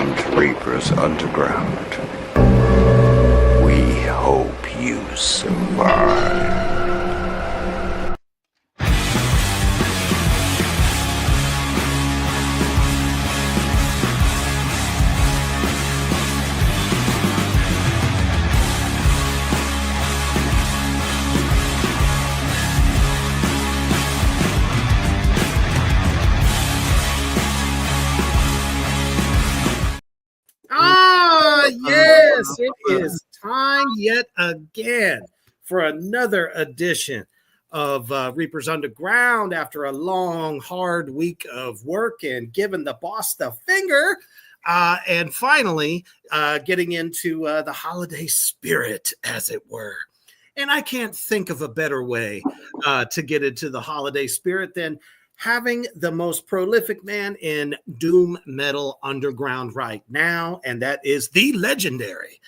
Welcome to Reaper's Underground. We hope you survive. Yes, it is time yet again for another edition of Reaper's Underground after a long, hard week of work and giving the boss the finger. And finally, getting into the holiday spirit, as it were. And I can't think of a better way to get into the holiday spirit than having the most prolific man in doom metal underground right now, and that is the legendary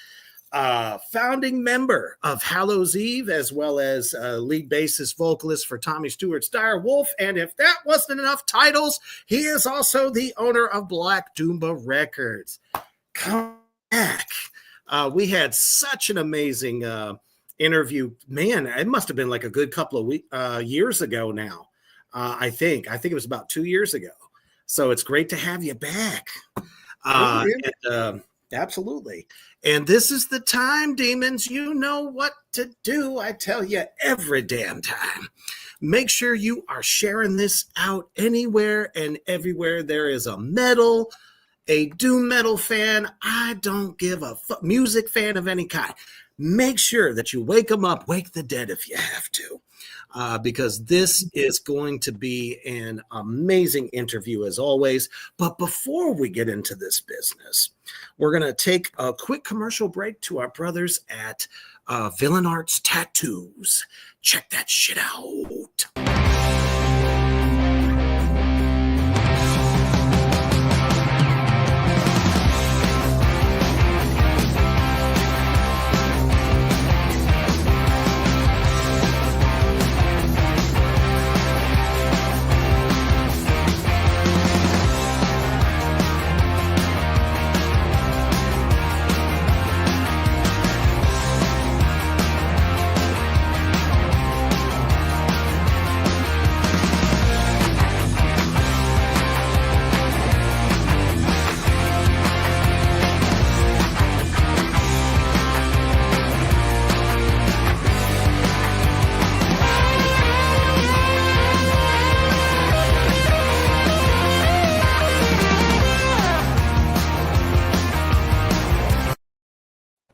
founding member of Hallow's Eve, as well as lead bassist vocalist for Tommy Stewart's Dire Wolf. And if that wasn't enough titles, he is also the owner of Black Doomba Records. Come back. We had such an amazing interview. Man, it must have been like a good couple of years ago now. I think it was about 2 years ago. So it's great to have you back. Absolutely. And this is the time, demons. You know what to do. I tell you every damn time. Make sure you are sharing this out anywhere and everywhere there is a metal, a doom metal fan. I don't give a fuck. Music fan of any kind. Make sure that you wake them up, wake the dead if you have to. Because this is going to be an amazing interview as always. But before we get into this business, we're going to take a quick commercial break to our brothers at Villain Arts Tattoos. Check that shit out.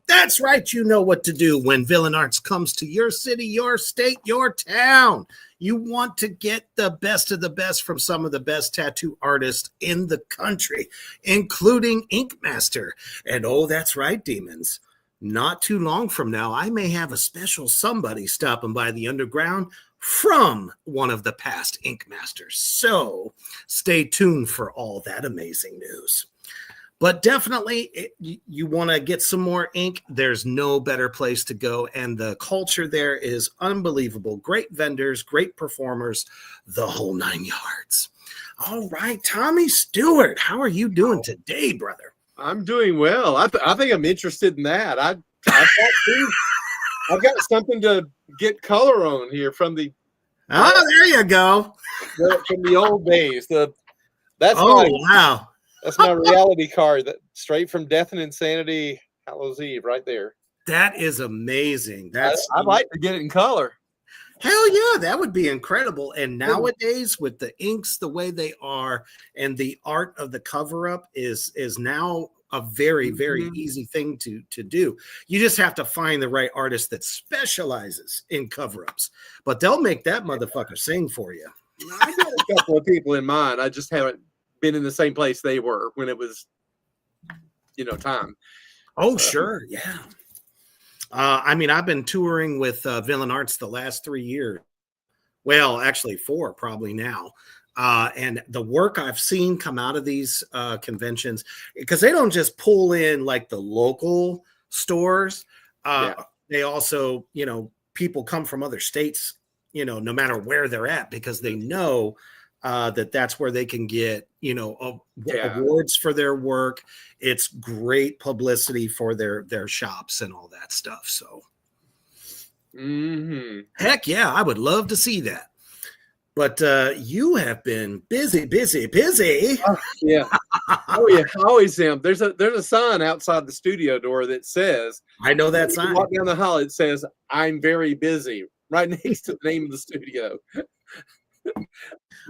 That's right. You know what to do when Villain Arts comes to your city, your state, your town. You want to get the best of the best from some of the best tattoo artists in the country, including Ink Master. And oh, that's right, demons. Not too long from now, I may have a special somebody stopping by the underground from one of the past Ink Masters. So stay tuned for all that amazing news. But definitely, you want to get some more ink, there's no better place to go. And the culture there is unbelievable. Great vendors, great performers, the whole 9 yards. All right, Tommy Stewart, how are you doing today, brother? I'm doing well. I think I'm interested in that. I've got something to get color on here from the. Oh, there you go. From the old days. Wow. That's my reality card, that straight from Death and Insanity, Hallow's Eve, right there. That is amazing. I'd like to get it in color. Hell yeah, that would be incredible. And nowadays, with the inks the way they are, and the art of the cover-up is now a very, very easy thing to do. You just have to find the right artist that specializes in cover-ups. But they'll make that motherfucker sing for you. I got a couple of people in mind. I just haven't been in the same place they were when it was, time. Oh, sure. Yeah. I've been touring with Villain Arts the last 3 years. Well, actually 4 probably now. And the work I've seen come out of these conventions, because they don't just pull in like the local stores. They also, people come from other states, no matter where they're at, because they know that's where they can get, awards for their work. It's great publicity for their shops and all that stuff. So heck yeah, I would love to see that. But you have been busy. Yeah. Oh yeah, I always am. There's a sign outside the studio door that says, I know that you sign. walk down the hall, it says, "I'm very busy," right next to the name of the studio.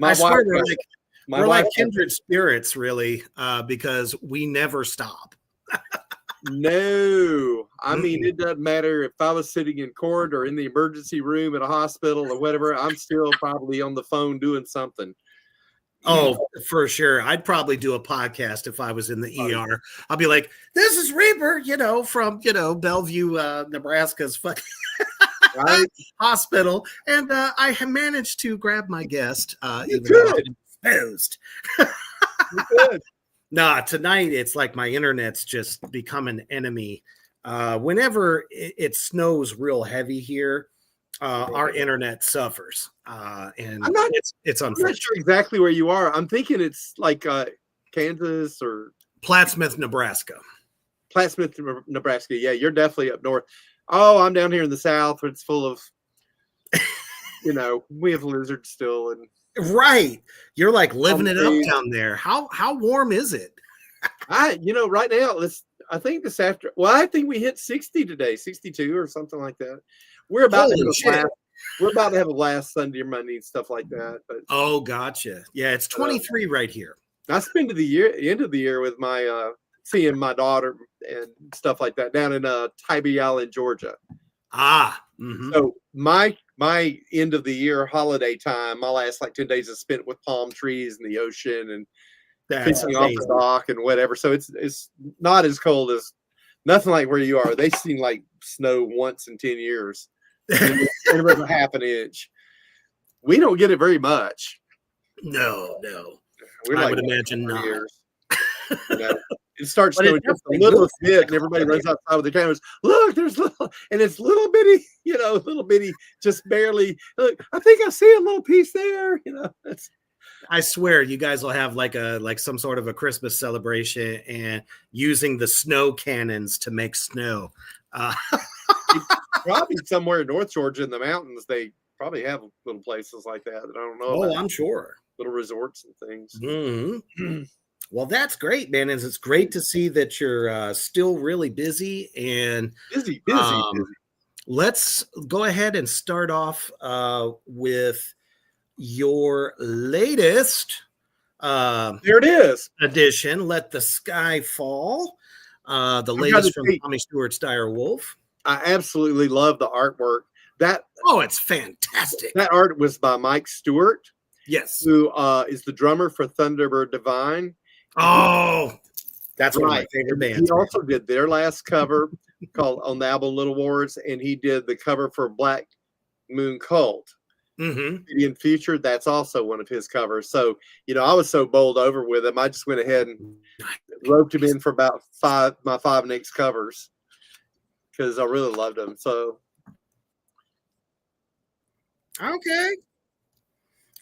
I swear we're like kindred spirits, really, because we never stop. No, I mean, it doesn't matter if I was sitting in court or in the emergency room at a hospital or whatever. I'm still probably on the phone doing something. Oh, for sure. I'd probably do a podcast if I was in the ER. I'll be like, "This is Reaper, from Bellevue, Nebraska's fucking right? hospital," and I have managed to grab my guest. You could. Exposed. You could. Nah, tonight it's like my internet's just become an enemy. Whenever it snows real heavy here, our internet suffers, and it's unfortunate. I'm not sure exactly where you are. I'm thinking it's like Kansas or Plattsmouth, Nebraska. Plattsmouth, Nebraska. Yeah, you're definitely up north. Oh, I'm down here in the south where it's full of, we have lizards still and. Right, you're like living it up down there. How warm is it? Right now I think I think we hit 60 today, 62 or something like that. We're about to have a blast Sunday or Monday and stuff like that. But oh, gotcha. Yeah, it's 23 right here. I spend the end of the year with my seeing my daughter and stuff like that down in Tybee Island, Georgia. So my end of the year holiday time, my last 10 days is spent with palm trees and the ocean and fishing off the dock and whatever. So it's not as cold as nothing like where you are. They seem like snow once in 10 years. And a half an inch. We don't get it very much. No. We're I would imagine not. Years. It starts snowing just a little bit, and everybody runs outside with the cameras. Look, there's little, and it's little bitty, just barely. Look, I think I see a little piece there. I swear, you guys will have like some sort of a Christmas celebration and using the snow cannons to make snow. Probably somewhere in North Georgia in the mountains, they probably have little places like that. I don't know. Oh, I'm sure. Little resorts and things. Mm-hmm. Well, that's great, man. It's great to see that you're still really busy and busy. Let's go ahead and start off with your latest there it is edition, Let the Sky Fall, the latest from Tommy Stewart's Dire Wolf. I absolutely love the artwork. It's fantastic. That art was by Mike Stewart. Yes. Who is the drummer for Thunderbird Divine. Oh, that's one of my favorite bands. He also did their last cover called on the album Little Wars, and he did the cover for Black Moon Cult. In Future, that's also one of his covers. So, I was so bowled over with him, I just went ahead and roped him in for about my five next covers because I really loved him. So, okay,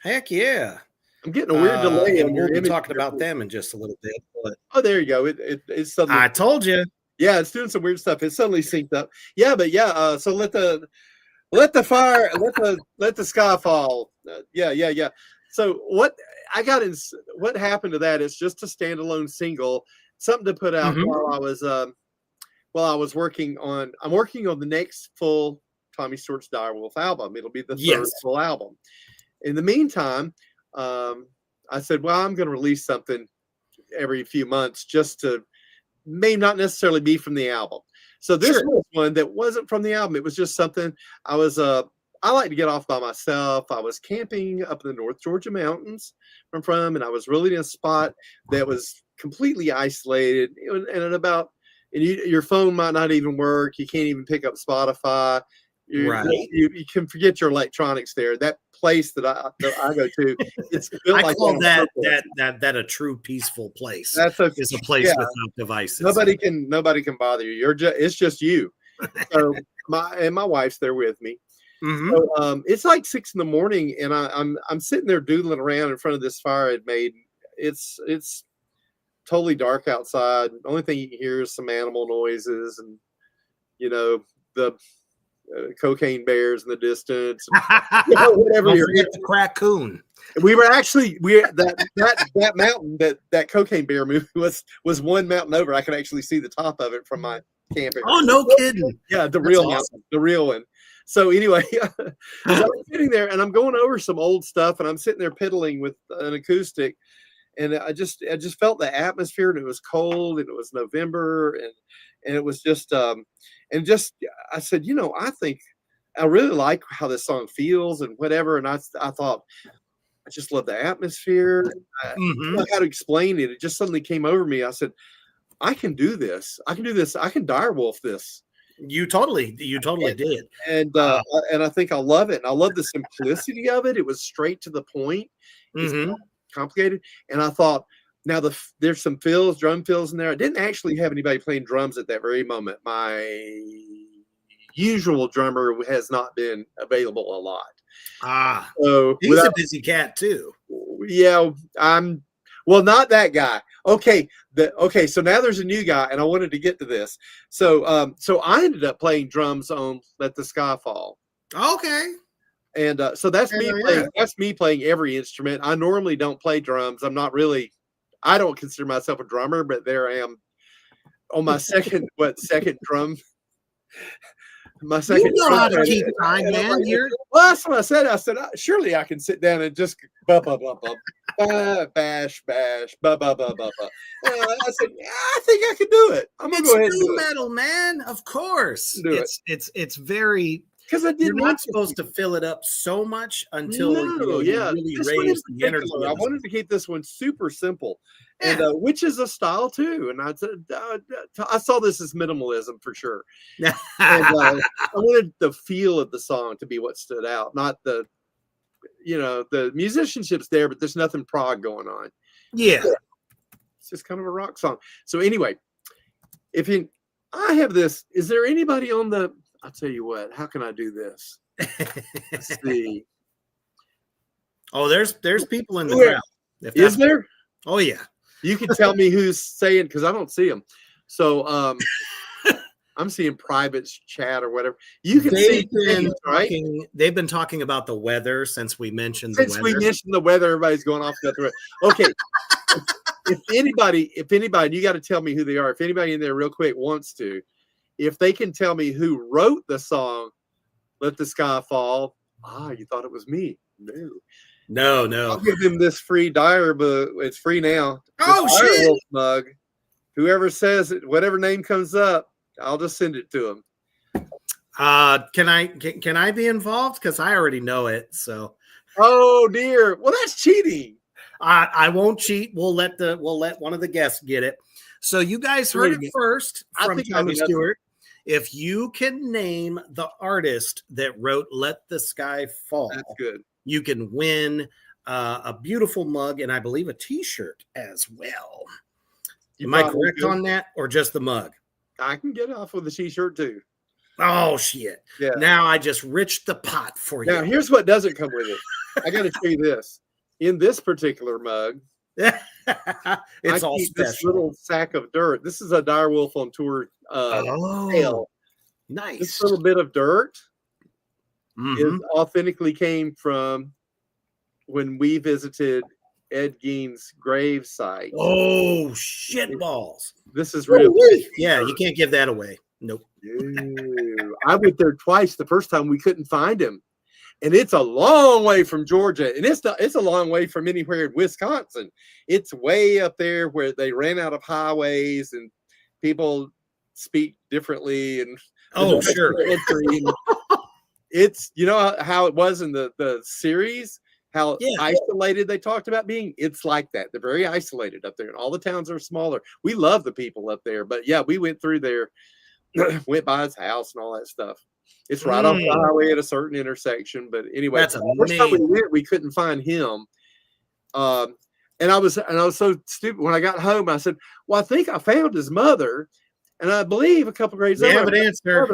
heck yeah. I'm getting a weird delay. And we'll be talking about them in just a little bit. But oh, there you go. It's suddenly. I told you. Yeah, it's doing some weird stuff. It suddenly synced up. Yeah, but yeah. So let the sky fall. Yeah. So what happened to that is just a standalone single, something to put out while I was working on. I'm working on the next full Tommy Stewart's Dire Wolf album. It'll be the third full album. In the meantime, I said, well, I'm going to release something every few months just to may not necessarily be from the album. So this was one that wasn't from the album. It was just something I like to get off by myself. I was camping up in the North Georgia mountains and I was really in a spot that was completely isolated and your phone might not even work. You can't even pick up Spotify. You can forget your electronics there. That place that I go to, it's built I call that a true peaceful place. It's a place without devices. Nobody can bother you. It's just you. So my wife's there with me, Mm-hmm. So it's like 6 a.m, and I'm sitting there doodling around in front of this fire I'd made. It's totally dark outside. The only thing you can hear is some animal noises, and the cocaine bears in the distance, and, whatever. Don't forget the raccoon. We were actually that mountain that cocaine bear movie was one mountain over. I could actually see the top of it from my camping. Oh, no kidding! Yeah, the That's real awesome. mountain, the real one. So anyway, so I'm sitting there and I'm going over some old stuff, and I'm sitting there piddling with an acoustic, and I just felt the atmosphere, and it was cold, and it was November, and it was just I said, I think I really like how this song feels and whatever, and I thought, I just love the atmosphere. I don't know how to explain it. It just suddenly came over me. I said, I can do this. I can do this. I can direwolf this. You totally did. And I think I love it. And I love the simplicity of it. It was straight to the point. It's not complicated. And I thought, now there's some fills, drum fills in there. I didn't actually have anybody playing drums at that very moment. My usual drummer has not been available a lot. So he's a busy cat too. Yeah, not that guy. Okay, so now there's a new guy, and I wanted to get to this. So I ended up playing drums on Let the Sky Fall. Okay. And so that's me playing. That's me playing every instrument. I normally don't play drums. I don't consider myself a drummer, but there I am on my second drum. My second. You know how to keep time, man. Well, that's what I said. I said, surely I can sit down and just bash, bash, ba ba ba ba ba. I said, I think I can do it. I'm gonna go ahead and do metal, man. Of course, it's very, because you're not supposed to fill it up so much until you really raise the energy. I wanted to keep this one super simple, and which is a style too. And I saw this as minimalism for sure. And, I wanted the feel of the song to be what stood out, not the musicianship's there, but there's nothing prog going on. Yeah, it's just kind of a rock song. So anyway, I have this. Is there anybody on the? I'll tell you what. How can I do this? Let's see. Oh, there's people in the crowd. Is there? Oh yeah. You can tell me who's saying, because I don't see them. So I'm seeing private chat or whatever. You can see things, right? They've been talking about the weather since we mentioned the weather. Since we mentioned the weather, everybody's going off the other. Okay. if anybody, you got to tell me who they are. If anybody in there real quick wants to, if they can tell me who wrote the song, Let the Sky Fall. You thought it was me. No. I'll give them this free dire book. It's free now. Oh, shit. Wolf mug. Whoever says it, whatever name comes up, I'll just send it to them. Can I be involved? Because I already know it. So. Oh dear. Well, that's cheating. I won't cheat. We'll let one of the guests get it. So you guys heard it first from Tommy Stewart. If you can name the artist that wrote Let the Sky Fall, that's good. You can win a beautiful mug and I believe a t-shirt as well. Am I correct on that, or just the mug? I can get off with a t-shirt too. Oh, shit. Yeah. Now I just riched the pot for you. Now, here's what doesn't come with it. I got to tell you this. In this particular mug, it's all special. This little sack of dirt. This is a Direwolf on Tour tail. Nice. This little bit of dirt authentically came from when we visited Ed Gein's grave site. Oh, shit balls. This is real. Yeah, you can't give that away. Nope. I went there twice. The first time we couldn't find him. And it's a long way from Georgia. And it's a long way from anywhere in Wisconsin. It's way up there where they ran out of highways and people speak differently. And sure. It's, how it was in the series, how isolated they talked about being. It's like that. They're very isolated up there. And all the towns are smaller. We love the people up there. But yeah, we went through there, went by his house and all that stuff. It's right off the highway at a certain intersection. But anyway, the first time we went, we couldn't find him. And I was so stupid when I got home. I said, "Well, I think I found his mother," and I believe a couple grades. You have an answer.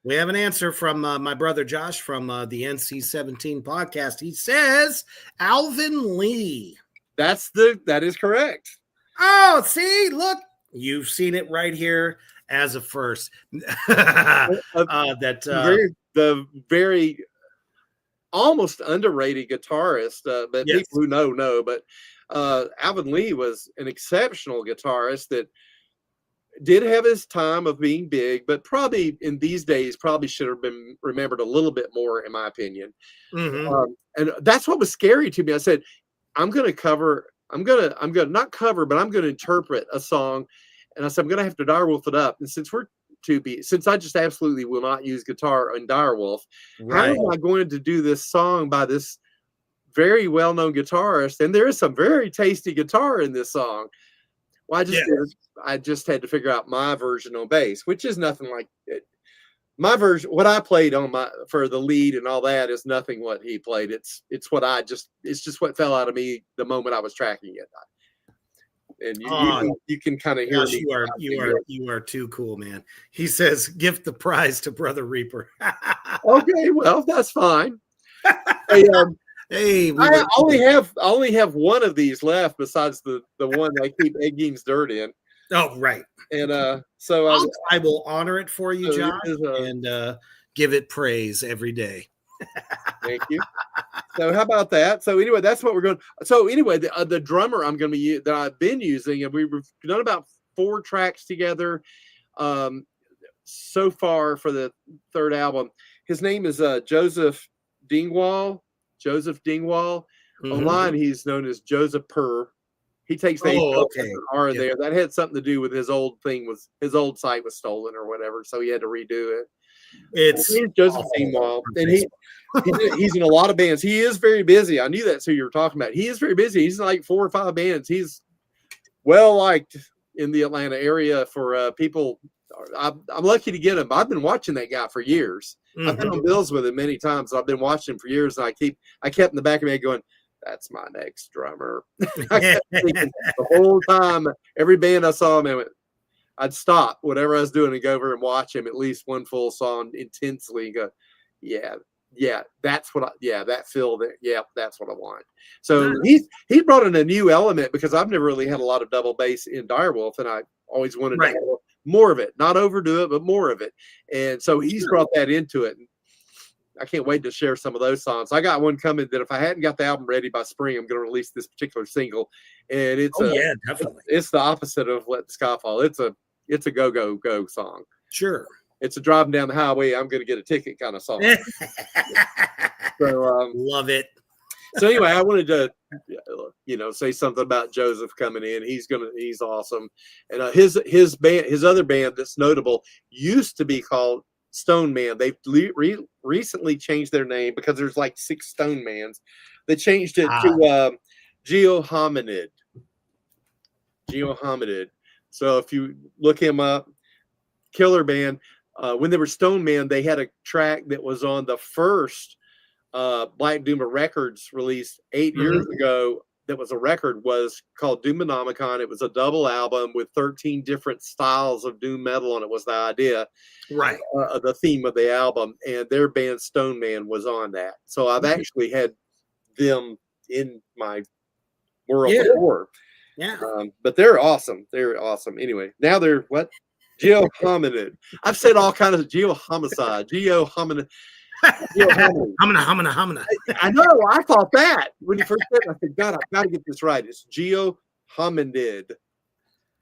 We have an answer from my brother Josh from the NC-17 podcast. He says Alvin Lee. That is correct. Oh, see, look, you've seen it right here as a first. The very almost underrated guitarist, but Yes. people who know. But Alvin Lee was an exceptional guitarist that did have his time of being big, but probably in these days probably should have been remembered a little bit more, in my opinion. And that's what was scary to me. I said, I'm going to not cover, but I'm going to interpret a song. And I said, I'm going to have to direwolf it up. And since I just absolutely will not use guitar on direwolf, how am I going to do this song by this very well-known guitarist? And there is some very tasty guitar in this song. Well, I just had to figure out my version on bass, which is nothing like it. My version, what I played for the lead and all that is nothing what he played. It's just what fell out of me the moment I was tracking it. And you can kind of hear me. You are too cool, man. He says, "Gift the prize to Brother Reaper." Okay, well, that's fine. Hey, I only have one of these left besides the one I keep Egging's dirt in. Oh, right. And so I will honor it for you, John, and give it praise every day. Thank you. So how about that? So anyway, that's what we're going. So anyway, the drummer I'm going to be that I've been using, and we've done about 4 tracks together so far for the 3rd album. His name is Joseph Dingwall. Online, he's known as Joseph Purr. He takes the R there. That had something to do with his old site was stolen or whatever, so he had to redo it. He's Joseph Dingwall, and he's in a lot of bands. He is very busy. I knew that's who you were talking about. He is very busy. He's in like 4 or 5 bands. He's well liked in the Atlanta area for people. I'm lucky to get him. I've been watching that guy for years. I've been on bills with him many times. I've been watching him for years, and I kept in the back of my head going, "That's my next drummer." I kept thinking the whole time, every band I saw him in, I'd stop whatever I was doing and go over and watch him at least one full song intensely and go, that's what that feel there. Yeah, that's what I want. So he brought in a new element because I've never really had a lot of double bass in Direwolf, and I always wanted to have more of it, not overdo it, but more of it. And so he's brought that into it. And I can't wait to share some of those songs. I got one coming that if I hadn't got the album ready by spring, I'm going to release this particular single. And it's definitely. It's the opposite of Let the Sky Fall. It's a go song. Sure. It's a driving down the highway, I'm going to get a ticket kind of song. So love it. So anyway, I wanted to, say something about Joseph coming in. He's awesome. And his band, his other band that's notable used to be called Stone Man. They've recently changed their name because there's like 6 Stone Mans. They changed it to Geohominid. So if you look him up, killer band. When they were Stone Man, they had a track that was on the first Black Doom Records released 8 years ago. That was a record, was called Doomonomicon. It was a double album with 13 different styles of doom metal on it, was the idea. Right. The theme of the album, and their band Stone Man was on that. So I've actually had them in my world before. Yeah. But they're awesome. Anyway, now they're what? Geohominid. I've said all kinds of geohomicide, geohominid. Homina. I know. I thought that when you first said it, I said, God, I've got to get this right. It's geohominid,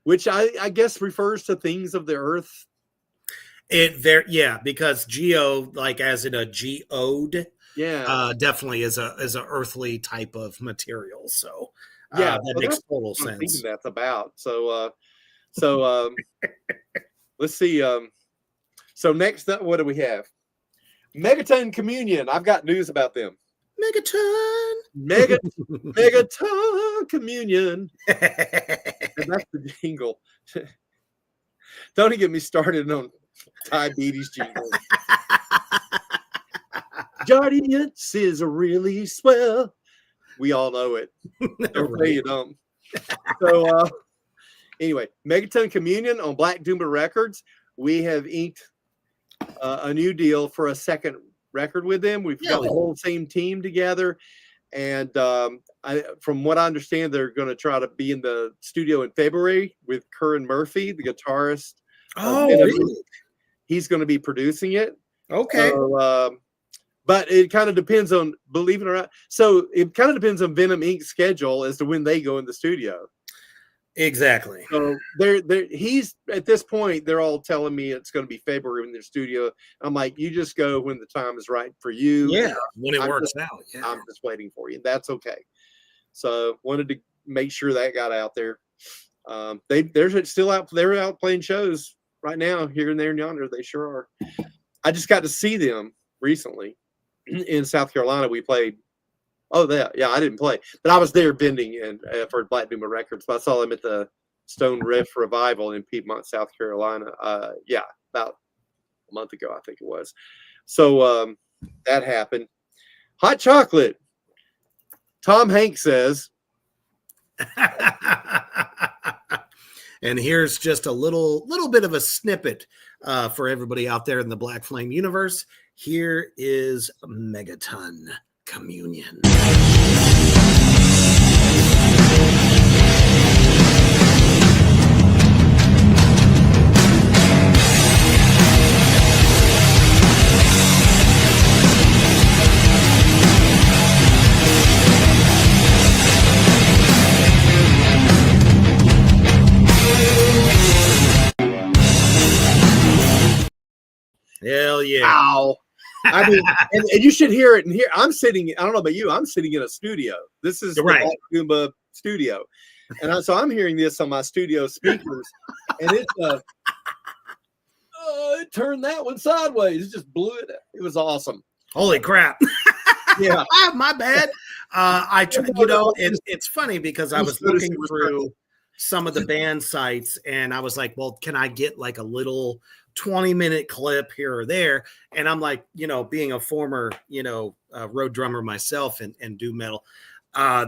which I guess refers to things of the earth. Because geo, like as in a geode, definitely is a earthly type of material. So that makes total sense. Thinking that's about. So let's see. So next up, what do we have? Megaton Communion. I've got news about them. Megaton Communion. And that's the jingle. Don't get me started on diabetes jingle. Giants is really swell. We all know it. Don't say you don't. So anyway, Megaton Communion on Black Doom Records. We have inked a new deal for a second record with them. We've got the whole same team together. And from what I understand, they're going to try to be in the studio in February with Curran Murphy, the guitarist. Really? He's going to be producing it. Okay. So, but it kind of depends on, believe it or not. So it kind of depends on Venom Inc.'s schedule as to when they go in the studio. Exactly. So he's at this point, they're all telling me it's going to be February in their studio. I'm like, you just go when the time is right for you. Yeah, when it works out. Yeah. I'm just waiting for you. That's okay. So wanted to make sure that got out there. They're still out. They're out playing shows right now here and there and yonder. They sure are. I just got to see them recently in South Carolina. We played. Oh, yeah, I didn't play, but I was there vending for Black Duma Records. So I saw them at the Stone Riff Revival in Piedmont, South Carolina. About a month ago, I think it was. So that happened. Hot chocolate. Tom Hanks says. And here's just a little bit of a snippet for everybody out there in the Black Flame universe. Here is Megaton Communion. Hell yeah. Wow. I mean, and you should hear it. And here I'm sitting. I don't know about you. I'm sitting in a studio. This is right. The Black Goomba studio, and so I'm hearing this on my studio speakers, and it turned that one sideways. It just blew it. It was awesome. Holy crap! Yeah, my bad. It's funny because I was looking through some of the band sites, and I was like, well, can I get like a little 20-minute clip here or there? And I'm like, being a former, road drummer myself and do metal,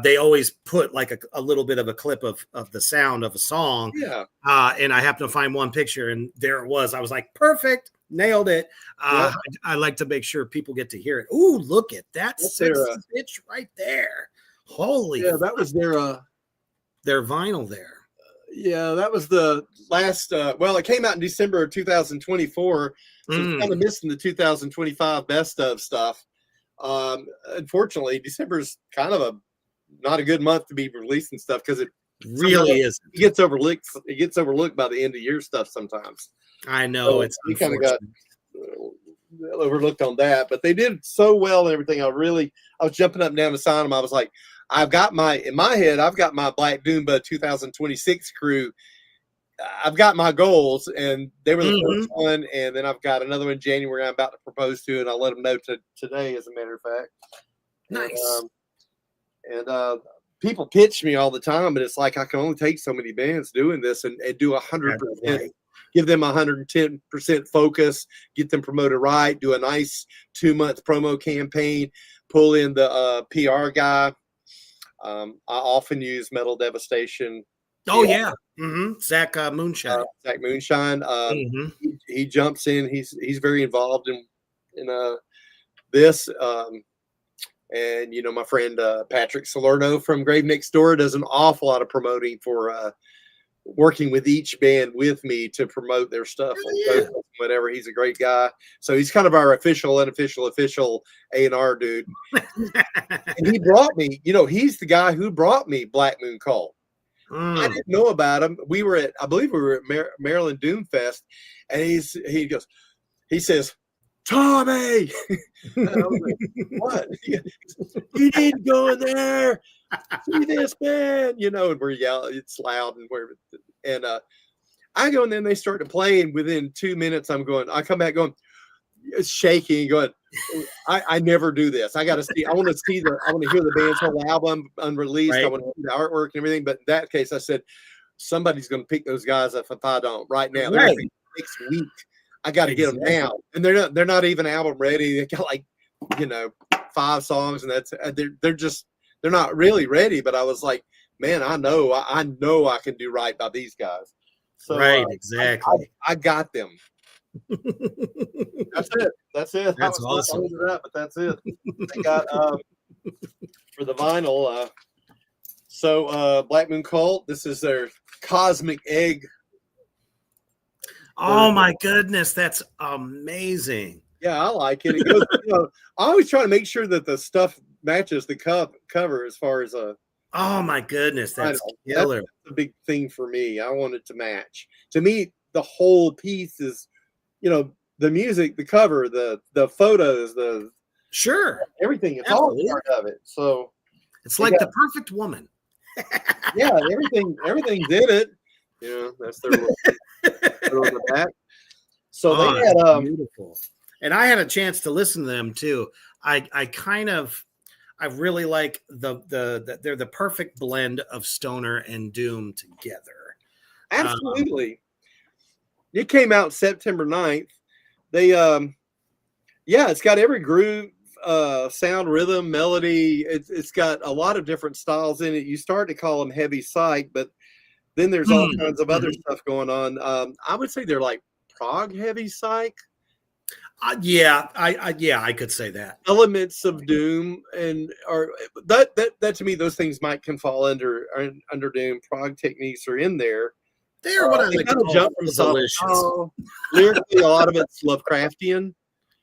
they always put like a little bit of a clip of the sound of a song. Yeah. And I happened to find one picture, and there it was. I was like, perfect, nailed it. I like to make sure people get to hear it. Ooh, look at that bitch right there. Holy. Yeah, that was their vinyl there. Yeah, that was the last. It came out in December of 2024. So it's kind of missing the 2025 best of stuff. Unfortunately, December's kind of not a good month to be releasing stuff because it really is. It gets overlooked. It gets overlooked by the end of year stuff sometimes. I know we kind of got overlooked on that, but they did so well and everything. I was jumping up and down to sign them. I was like, in my head, I've got my Black Doomba 2026 crew. I've got my goals, and they were the first one, and then I've got another one in January I'm about to propose to, and I'll let them know today, as a matter of fact. Nice. And people pitch me all the time, but it's like I can only take so many bands doing this and do 100%. Give them 110% focus, get them promoted right, do a nice 2-month promo campaign, pull in the PR guy. I often use Metal Devastation. Oh yeah, Zach Moonshine. Zach Moonshine. He jumps in. He's very involved in this. And my friend Patrick Salerno from Grave Next Door does an awful lot of promoting for working with each band with me to promote their stuff. Whatever. He's a great guy. So he's kind of our unofficial A&R dude. And he brought me, he's the guy who brought me Black Moon Cult. I didn't know about him. I believe we were at Maryland Doom Fest, and he says, Tommy, and I was like, what? You need to go in there, see this band, and we're yelling, it's loud, and I go in there and they start to play, and within 2 minutes I come back going, shaking, going, I never do this. I want to hear the band's whole album unreleased. Right. I want to see the artwork and everything. But in that case, I said, somebody's going to pick those guys up if I don't right now. Right. Next week, I got to get them now. And they're not even album ready. They got 5 songs, and they're not really ready. But I was like, man, I know I can do right by these guys. So right, exactly. I got them. That's it. That's it. That's I was awesome. it up, but that's it. They got for the vinyl. Black Moon Cult. This is their Cosmic Egg. Oh my goodness, that's amazing. Yeah, I like it. It goes, I always try to make sure that the stuff matches the cover as far as Oh my goodness, that's killer. That's a big thing for me. I want it to match. To me, the whole piece is, the music, the cover, the photos, everything. It's all part of it. So it's like the perfect woman. Yeah, everything did it. That's their little on the back. So they had beautiful. And I had a chance to listen to them too. I really like they're the perfect blend of stoner and doom together. Absolutely. It came out September 9th. They it's got every groove, sound, rhythm, melody. It's got a lot of different styles in it. You start to call them heavy psych, but then there's all kinds of other stuff going on. I would say they're like prog heavy psych. I could say that. Elements of doom that to me, those things can fall under doom. Prog techniques are in there. They're what I like to jump from delicious. Lyrically, a lot of it's Lovecraftian.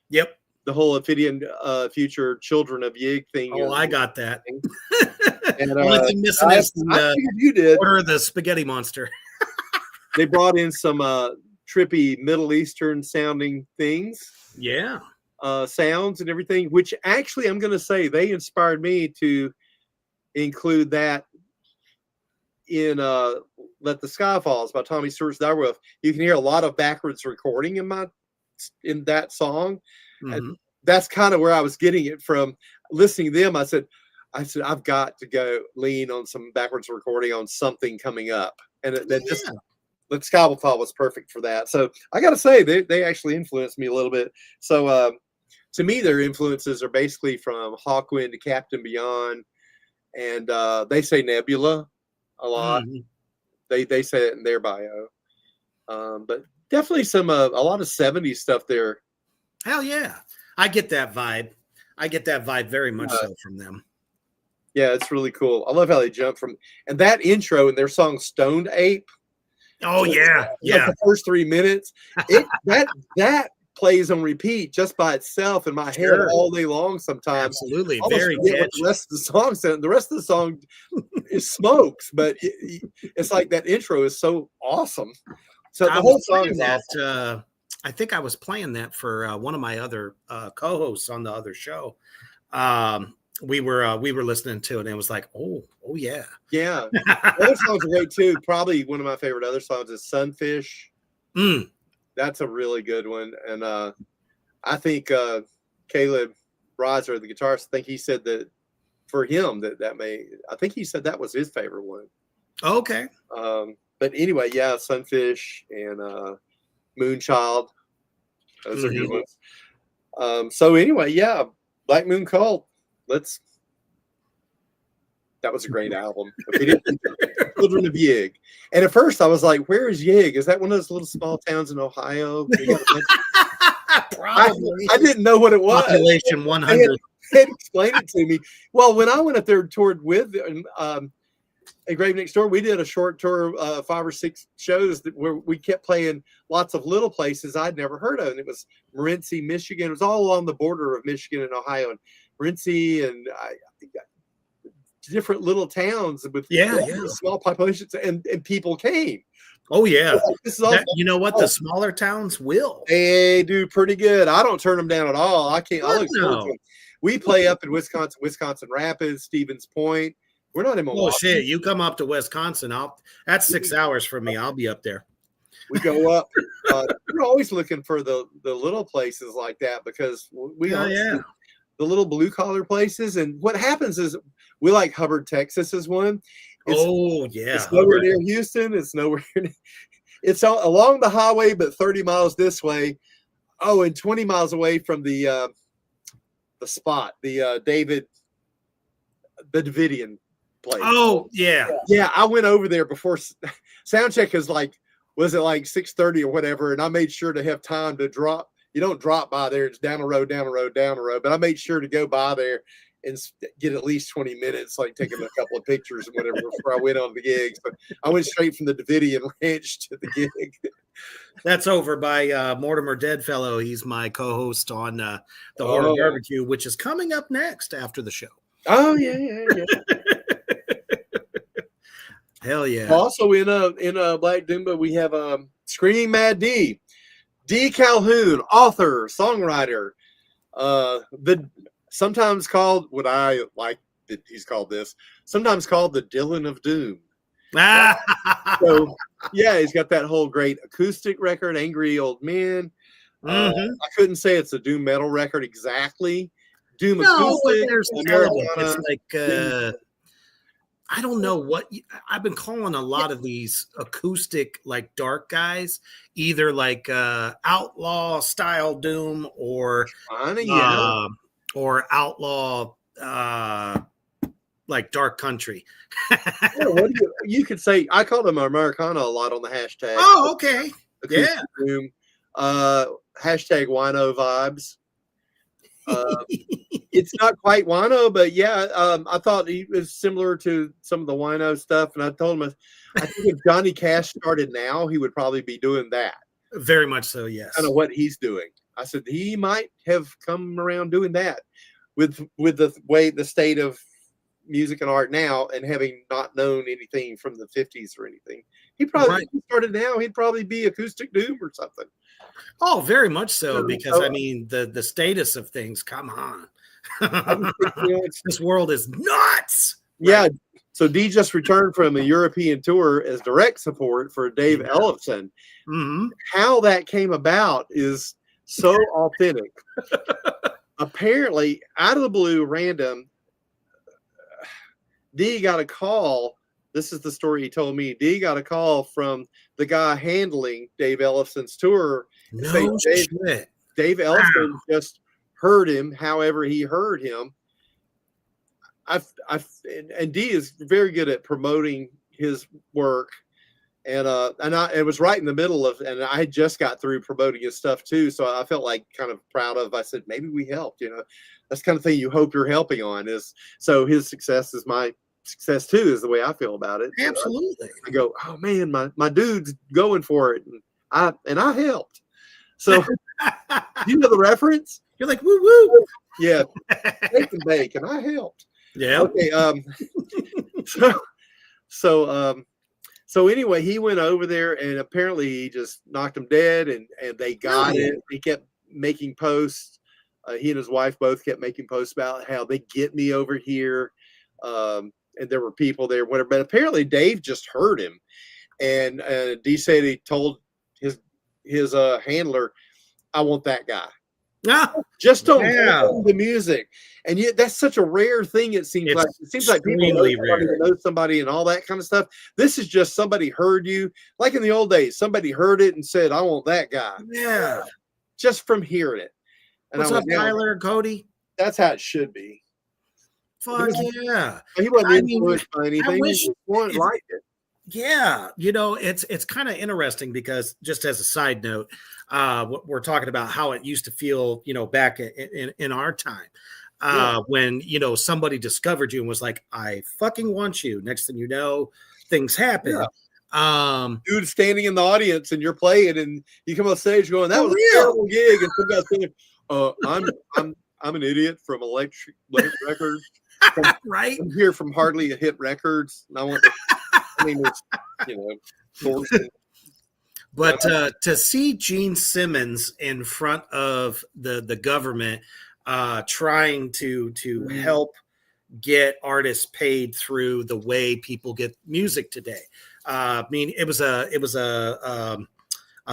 Yep. The whole Ophidian future children of Yig thing. Oh, I got that. And only thing missing is you did. Order of the Spaghetti Monster. They brought in some trippy Middle Eastern sounding things. Yeah. Sounds and everything, which actually I'm going to say they inspired me to include that in Let the Sky Falls by Tommy Stewart's Direwolf. You can hear a lot of backwards recording in that song. And that's kind of where I was getting it from. Listening to them, I said I've got to go lean on some backwards recording on something coming up, and the Sky Fall was perfect for that. So I got to say they actually influenced me a little bit. So to me, their influences are basically from Hawkwind to Captain Beyond, and they say Nebula a lot. They say it in their bio, but definitely a lot of 70s stuff there. Hell yeah, I get that vibe. I get that vibe very much so from them. Yeah, it's really cool. I love how they jump from and that intro in their song "Stoned Ape." Oh yeah. The first 3 minutes, that plays on repeat just by itself in my head all day long. Sometimes, absolutely, very catchy. The rest of the song, the rest of the song is smokes, but it's like that intro is so awesome. So the whole song is awesome. I think I was playing that for one of my other co-hosts on the other show. We were listening to it, and it was like, oh yeah. Other songs are great too. Probably one of my favorite other songs is Sunfish. That's a really good one, and I think Caleb Riser, the guitarist, I think he said that for him I think he said that was his favorite one. Okay. But anyway, yeah, Sunfish and Moonchild. Those are good ones. So anyway, yeah, Black Moon Cult. That was a great album. Children of Yig. And at first I was like, where is Yig? Is that one of those little small towns in Ohio? Probably. I didn't know what it was. Population 100. They had explained it to me. Well, when I went up there and toured with a Grave Next Door, we did a short tour, 5 or 6 shows where we kept playing lots of little places I'd never heard of. And it was Morenci, Michigan. It was all along the border of Michigan and Ohio. And Morenci and different little towns with small populations, and people came. Oh yeah, this is all you know what? The smaller towns will. They do pretty good. I don't turn them down at all. I can't. I look forward to them. We play up in Wisconsin Rapids, Stevens Point. We're not in Milwaukee. Oh shit! You come up to Wisconsin, that's 6 hours from me. I'll be up there. We go up. We're always looking for the little places like that because we the little blue collar places. And what happens is we like Hubbard, Texas is one. It's nowhere near Houston. It's nowhere. It's along the highway, but 30 miles this way. Oh, and 20 miles away from the spot, the Davidian place. Oh yeah. Yeah, I went over there before Soundcheck is like was it like 6:30 or whatever, and I made sure to have time to drop. You don't drop by there; it's down the road, down the road, down the road. But I made sure to go by there and get at least 20 minutes, like taking a couple of pictures and whatever before I went on the gigs. But I went straight from the Davidian Ranch to the gig. That's over by Mortimer Deadfellow. He's my co-host on the Horror Barbecue, which is coming up next after the show. Oh yeah. Hell yeah! Also in Black Doomba, we have Screaming Mad D Calhoun, author, songwriter, the sometimes called what I like that he's called this, sometimes called the Dylan of Doom. So yeah, he's got that whole great acoustic record, Angry Old Men. I couldn't say it's a doom metal record exactly. Doom acoustic. It's like I don't know what I've been calling a lot of these acoustic, like dark guys, either like outlaw style doom or outlaw like dark country. You could say I call them Americana a lot on the hashtag. Oh, okay. Yeah. Doom. Hashtag wino vibes. It's not quite wino, but yeah, I thought he was similar to some of the wino stuff, and I told him I think if Johnny Cash started now, he would probably be doing that. Very much so, yes. Kind of what he's doing. I said he might have come around doing that with the way the state of music and art now, and having not known anything from the 50s or anything. He probably if he started now, he'd probably be acoustic doom or something. Oh, very much so, because I mean the status of things, come on. This world is nuts. Yeah. So D just returned from a European tour as direct support for Dave Ellefson. How that came about is so authentic. Apparently, out of the blue, random, D got a call. This is the story he told me. D got a call from the guy handling Dave Ellefson's tour. No shit. Dave Ellefson just heard him. However, he heard him. And D is very good at promoting his work, and it was right in the middle of, and I just got through promoting his stuff too, so I felt like kind of proud of. I said maybe we helped. That's the kind of thing you hope you're helping on. Is so his success is my success too. Is the way I feel about it. Absolutely. I go, oh man, my dude's going for it, and I helped. So you know the reference? You're like woo woo. Yeah, take and bake, and I helped. Yeah. Okay. So anyway, he went over there, and apparently he just knocked him dead, and they got it. He kept making posts. He and his wife both kept making posts about how they get me over here. And there were people there, whatever. But apparently Dave just heard him, and D said he told his handler, "I want that guy." Just don't the music, and yet that's such a rare thing. It seems like people know somebody and all that kind of stuff. This is just somebody heard you, like in the old days. Somebody heard it and said, "I want that guy." Yeah, just from hearing it. And what's up, Tyler and Cody? That's how it should be. Fuck yeah! He wasn't influenced by anything. He liked it. Yeah, it's kind of interesting because, just as a side note, we're talking about how it used to feel, back in our time, when somebody discovered you and was like, "I fucking want you." Next thing you know, things happen. Yeah. Dude standing in the audience and you're playing, and you come on stage going, "That was a terrible gig," and some guy's saying, "I'm an idiot from Electric Records." Right. I'm here from Hardly a Hit Records, and I want to. I mean, but to see Gene Simmons in front of the government, trying to help get artists paid through the way people get music today. I mean, it was a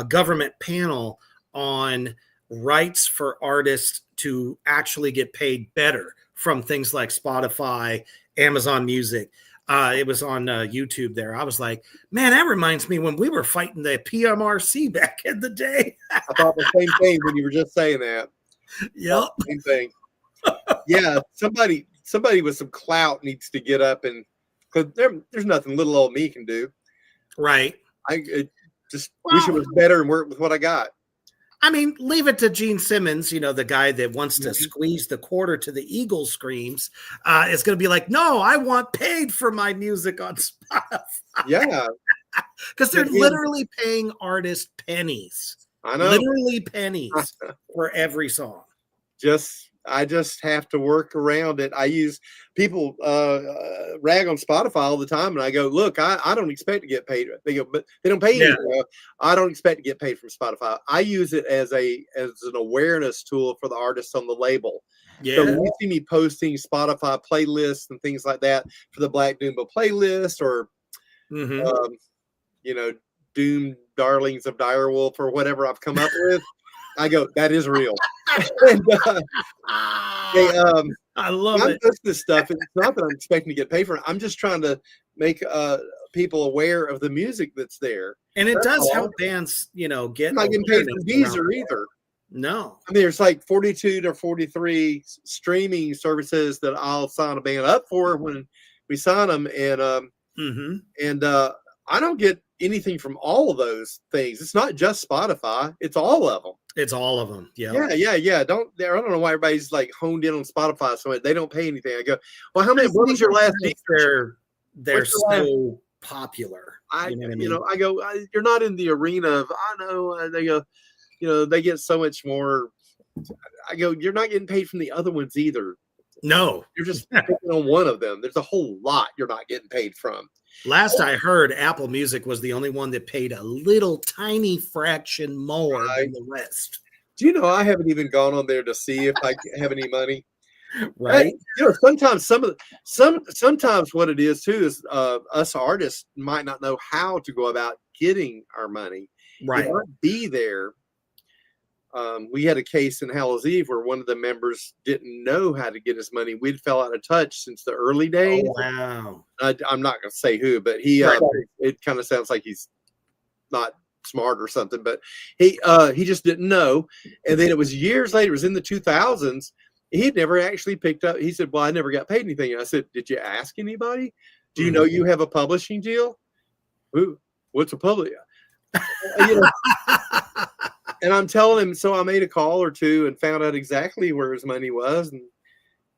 government panel on rights for artists to actually get paid better from things like Spotify, Amazon Music. It was on YouTube there. I was like, man, that reminds me when we were fighting the PMRC back in the day. I thought the same thing when you were just saying that. Yep. Same thing. Yeah, somebody with some clout needs to get up, and because there's nothing little old me can do. Right. just wish it was better and work with what I got. I mean, leave it to Gene Simmons, the guy that wants to squeeze the quarter to the Eagles screams. Is going to be like, no, I want paid for my music on Spotify. Yeah. Because they're literally paying artists pennies. I know. Literally pennies for every song. I just have to work around it. I use people rag on Spotify all the time, and I go, look, I don't expect to get paid. They go, but they don't pay you. I don't expect to get paid from Spotify. I use it as an awareness tool for the artists on the label. Yeah. So when you see me posting Spotify playlists and things like that for the Black Doomba playlist, or Doom Darlings of Direwolf, or whatever I've come up with, I go, that is real. And, I love I'm it. just this stuff. It's not that I'm expecting to get paid for it. I'm just trying to make people aware of the music that's there. And it does help bands, get. I'm not getting paid from Deezer either. No. I mean, there's like 42 to 43 streaming services that I'll sign a band up for when we sign them. And I don't get anything from all of those things. It's not just Spotify. It's all of them. It's all of them. Yeah. I don't know why everybody's like honed in on Spotify so much. They don't pay anything. I go, well, what was your last? They're so popular. I go, you're not in the arena of, I know. They go, they get so much more. I go, you're not getting paid from the other ones either. No, you're just picking on one of them. There's a whole lot you're not getting paid from. Last I heard, Apple Music was the only one that paid a little tiny fraction more than the rest. Do you know I haven't even gone on there to see if I have any money? Right. Sometimes sometimes what it is too is us artists might not know how to go about getting our money. Right. It might be there. We had a case in Hallow's Eve where one of the members didn't know how to get his money. We'd fell out of touch since the early days. Oh, wow. I'm not going to say who, but he, it kind of sounds like he's not smart or something, but he just didn't know. And then it was years later, it was in the 2000s. He'd never actually picked up. He said, well, I never got paid anything. And I said, did you ask anybody? Do you know you have a publishing deal? Who? What's a public? And I'm telling him, so I made a call or two and found out exactly where his money was. And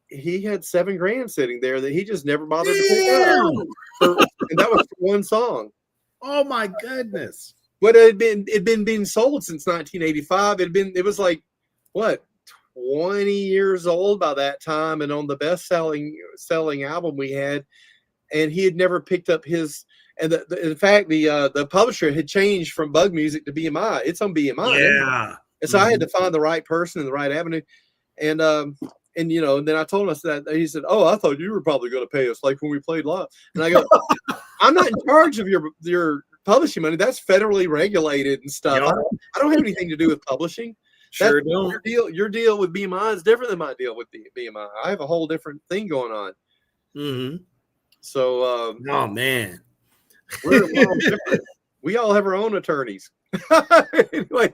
he had $7,000 sitting there that he just never bothered to pick up. And that was for one song. Oh my goodness. But it'd been being sold since 1985. It was like, what, 20 years old by that time, and on the best selling album we had, and he had never picked up his. And in fact, the publisher had changed from Bug Music to BMI. It's on BMI. Yeah. And so I had to find the right person in the right avenue. And then I told him, he said, oh, I thought you were probably going to pay us like when we played live. And I go, I'm not in charge of your publishing money. That's federally regulated and stuff. Yep. I don't have anything to do with publishing. Sure don't. Your deal with BMI is different than my deal with BMI. I have a whole different thing going on. Mm-hmm. So, oh man. We're all different. We all have our own attorneys. Anyway,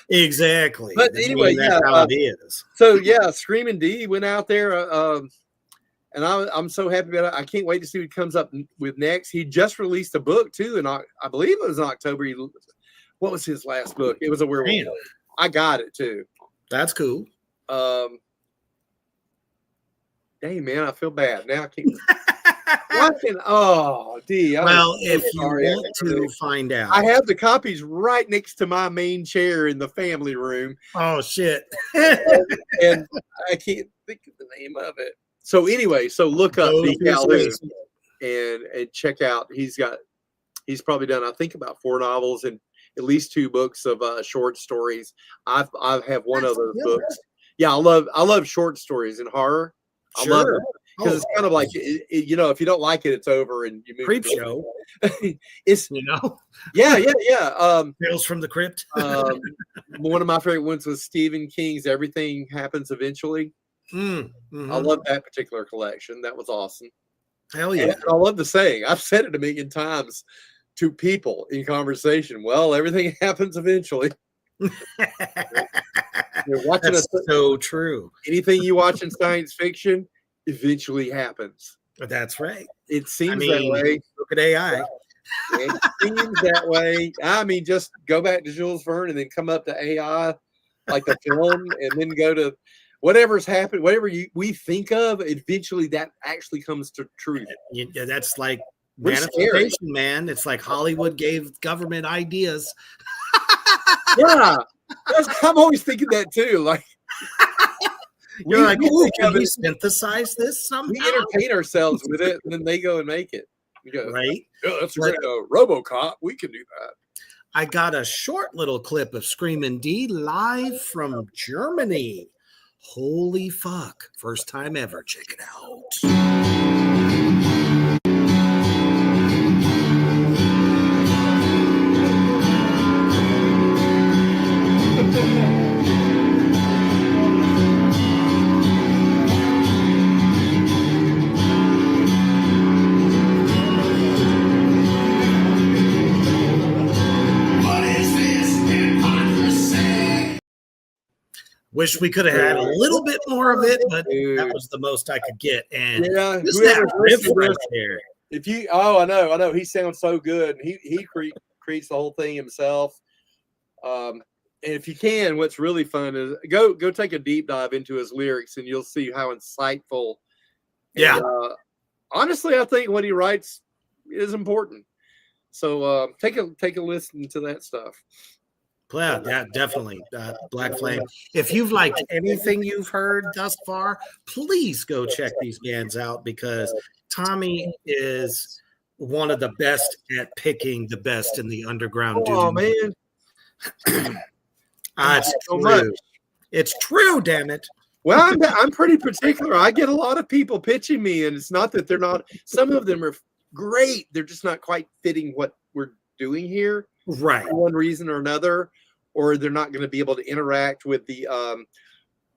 exactly. But anyway, that's how it is. So yeah, Screaming D went out there, and I'm so happy about it. I can't wait to see what he comes up with next. He just released a book too, and I believe it was in October. What was his last book? It was a werewolf. I got it too. That's cool. Dang man, I feel bad now. I can't. If you want to find out, I have the copies right next to my main chair in the family room. Oh shit! And I can't think of the name of it. So anyway, look up the Hallow and check out. He's probably done, I think, about 4 novels and at least 2 books of short stories. I have one of those books. Yeah, I love short stories and horror. Sure. I love it. Because it's kind of like, if you don't like it, it's over and you move. Creep show. It's, Yeah. Tales from the Crypt. One of my favorite ones was Stephen King's Everything Happens Eventually. Mm-hmm. I love that particular collection. That was awesome. Hell yeah. And I love the saying. I've said it a million times to people in conversation. Well, everything happens eventually. You're watching. That's so true. Anything you watch in science fiction eventually happens. That's right. It seems that way. Look at AI. It seems that way. I mean, just go back to Jules Verne and then come up to AI, like the film, and then go to whatever's happened, whatever we think of. Eventually, that actually comes to truth. Yeah, that's like We're manifestation, scary. man. It's like Hollywood gave government ideas. Yeah, I'm always thinking that too. Like, You're like, we ooh, think can of we it, synthesize this somehow? we entertain ourselves with it, and then they go and make it. You go, Right? yeah, that's right. RoboCop, we can do that. I got a short little clip of Screamin' D live from Germany. Holy fuck. First time ever. Check it out. Wish we could have had a little bit more of it, but that was the most I could get. And yeah, just that riff right there. If you, I know, he sounds so good. He creates the whole thing himself. And if you can, what's really fun is go take a deep dive into his lyrics, and you'll see how insightful. Yeah. And, honestly, I think what he writes is important. So take a listen to that stuff. Yeah, definitely. Black Flame. If you've liked anything you've heard thus far, please go check these bands out, because Tommy is one of the best at picking the best in the underground. Oh man, it's true. It's true, damn it. Well, I'm pretty particular. I get a lot of people pitching me, and it's not that they're not. Some of them are great. They're just not quite fitting what we're doing here, right? For one reason or another, or they're not going to be able to interact with the.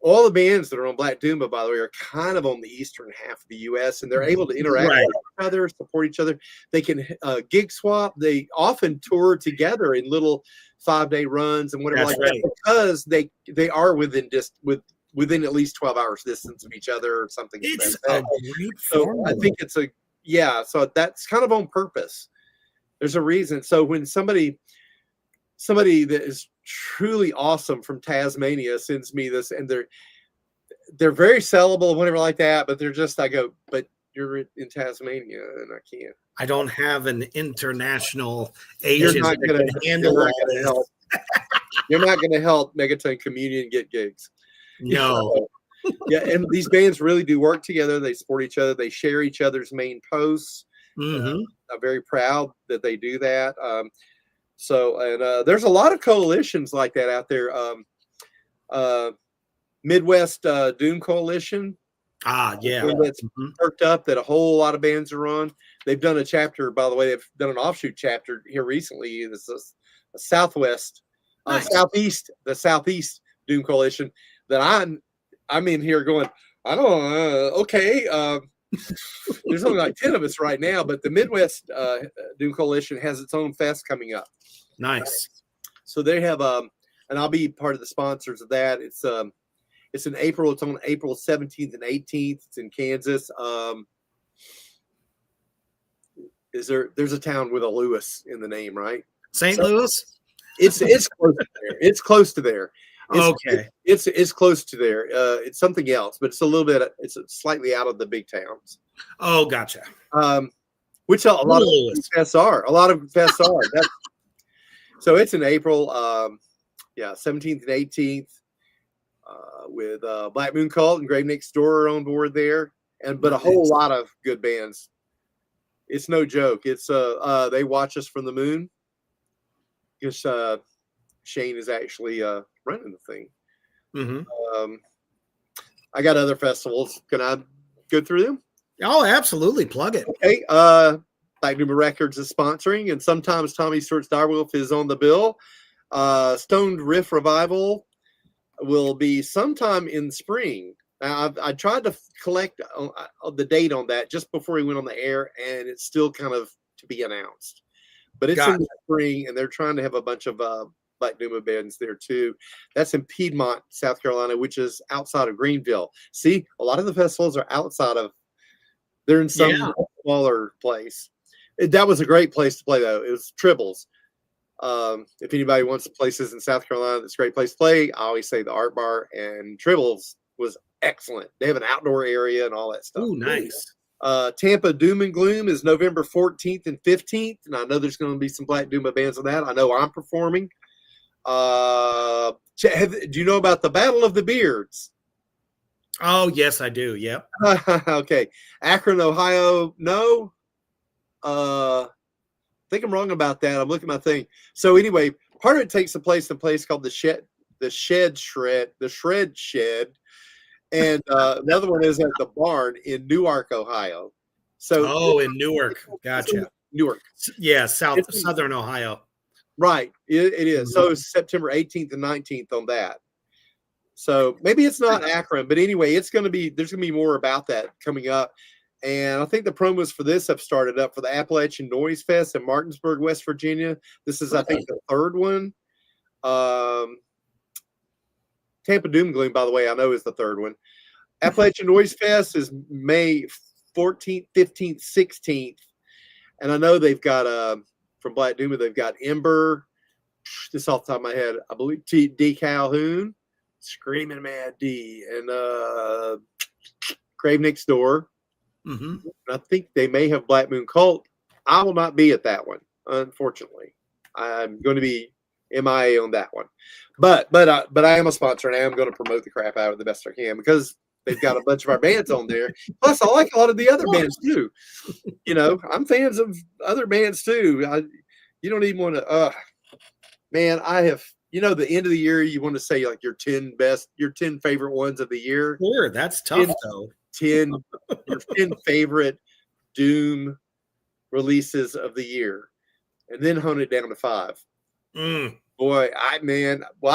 All the bands that are on Black Doomba, by the way, are kind of on the eastern half of the U.S., and they're able to interact with each other, support each other. They can gig swap. They often tour together in little 5-day runs and whatever that, because they are within at least 12 hours distance of each other or something. It's like that. So I think it's so that's kind of on purpose. There's a reason. So when somebody that is truly awesome from Tasmania sends me this, and they're very sellable and whatever like that, but they're just, I go, but you're in Tasmania and I can't. I don't have an international agent. You're not going to help. You're not going to help Megaton Communion get gigs. No. Yeah, and these bands really do work together. They support each other. They share each other's main posts. Mm-hmm. I'm very proud that they do that. There's a lot of coalitions like that out there. Midwest Doom Coalition. Yeah. That's perked up that a whole lot of bands are on. They've done a chapter, by the way, they've done an offshoot chapter here recently. This is a Southwest, Southeast, the Southeast Doom Coalition that I'm in here going, I don't know, okay. There's only like 10 of us right now, but the Midwest Doom Coalition has its own fest coming up. Nice. So they have, and I'll be part of the sponsors of that. It's in April. It's on April 17th and 18th. It's in Kansas. There's a town with a Lewis in the name, right? St. Louis? It's close to there. It's close to there. It's close to there. It's something else, but it's a little bit. It's slightly out of the big towns. Oh, gotcha. Which a lot of fests are. A lot of fests are. So it's in April. 17th and 18th. With Black Moon Cult and Grave Next Door are on board there, but a whole lot of good bands. It's no joke. It's they watch us from the moon. Because Shane is actually running the thing. Mm-hmm. I got other festivals. Can I go through them? Oh, absolutely. Plug it. Okay. Black Doomba Records is sponsoring, and sometimes Tommy Stewart's Direwolf is on the bill. Stoned Riff Revival will be sometime in spring. Now, I tried to collect the date on that just before we went on the air, and it's still kind of to be announced. But it's in the spring, and they're trying to have a bunch of Black Doomba bands there too. That's in Piedmont, South Carolina, which is outside of Greenville. See, a lot of the festivals are outside of. They're in some smaller place. That was a great place to play, though. It was Tribbles. If anybody wants places in South Carolina, that's a great place to play. I always say the Art Bar, and Tribbles was excellent. They have an outdoor area and all that stuff. Oh, nice. Tampa Doom and Gloom is November 14th and 15th, and I know there's going to be some Black Doom bands on that. I know I'm performing. Do you know about the Battle of the Beards? Oh, yes, I do. Yep. Okay. Akron, Ohio. No. I think I'm wrong about that. I'm looking at my thing. So anyway, part of it takes place in a place called the Shred Shed. And the other one is at the Barn in Newark, Ohio. So in Newark. Gotcha. Newark. Yeah, southern Ohio. Right. It is. So it's September 18th and 19th on that. So maybe it's not Akron, but anyway, there's going to be more about that coming up. And I think the promos for this have started up for the Appalachian Noise Fest in Martinsburg, West Virginia. This is, I think, the third one. Tampa Doom Gloom, by the way, I know is the third one. Appalachian Noise Fest is May 14th, 15th, 16th. And I know they've got, from Black Doom, they've got Ember, just off the top of my head, I believe D. Calhoun, Screaming Mad D, and Grave Next Door. Mm-hmm. I think they may have Black Moon Cult. I will not be at that one, unfortunately. I'm going to be MIA on that one. But I am a sponsor, and I am going to promote the crap out of it the best I can because they've got a bunch of our bands on there. Plus, I like a lot of the other bands too. You know, I'm fans of other bands too. You don't even want to. Man, I have. You know, the end of the year, you want to say like your 10 favorite ones of the year. Sure, that's tough though. Your 10 favorite Doom releases of the year, and then hone it down to 5. Boy, I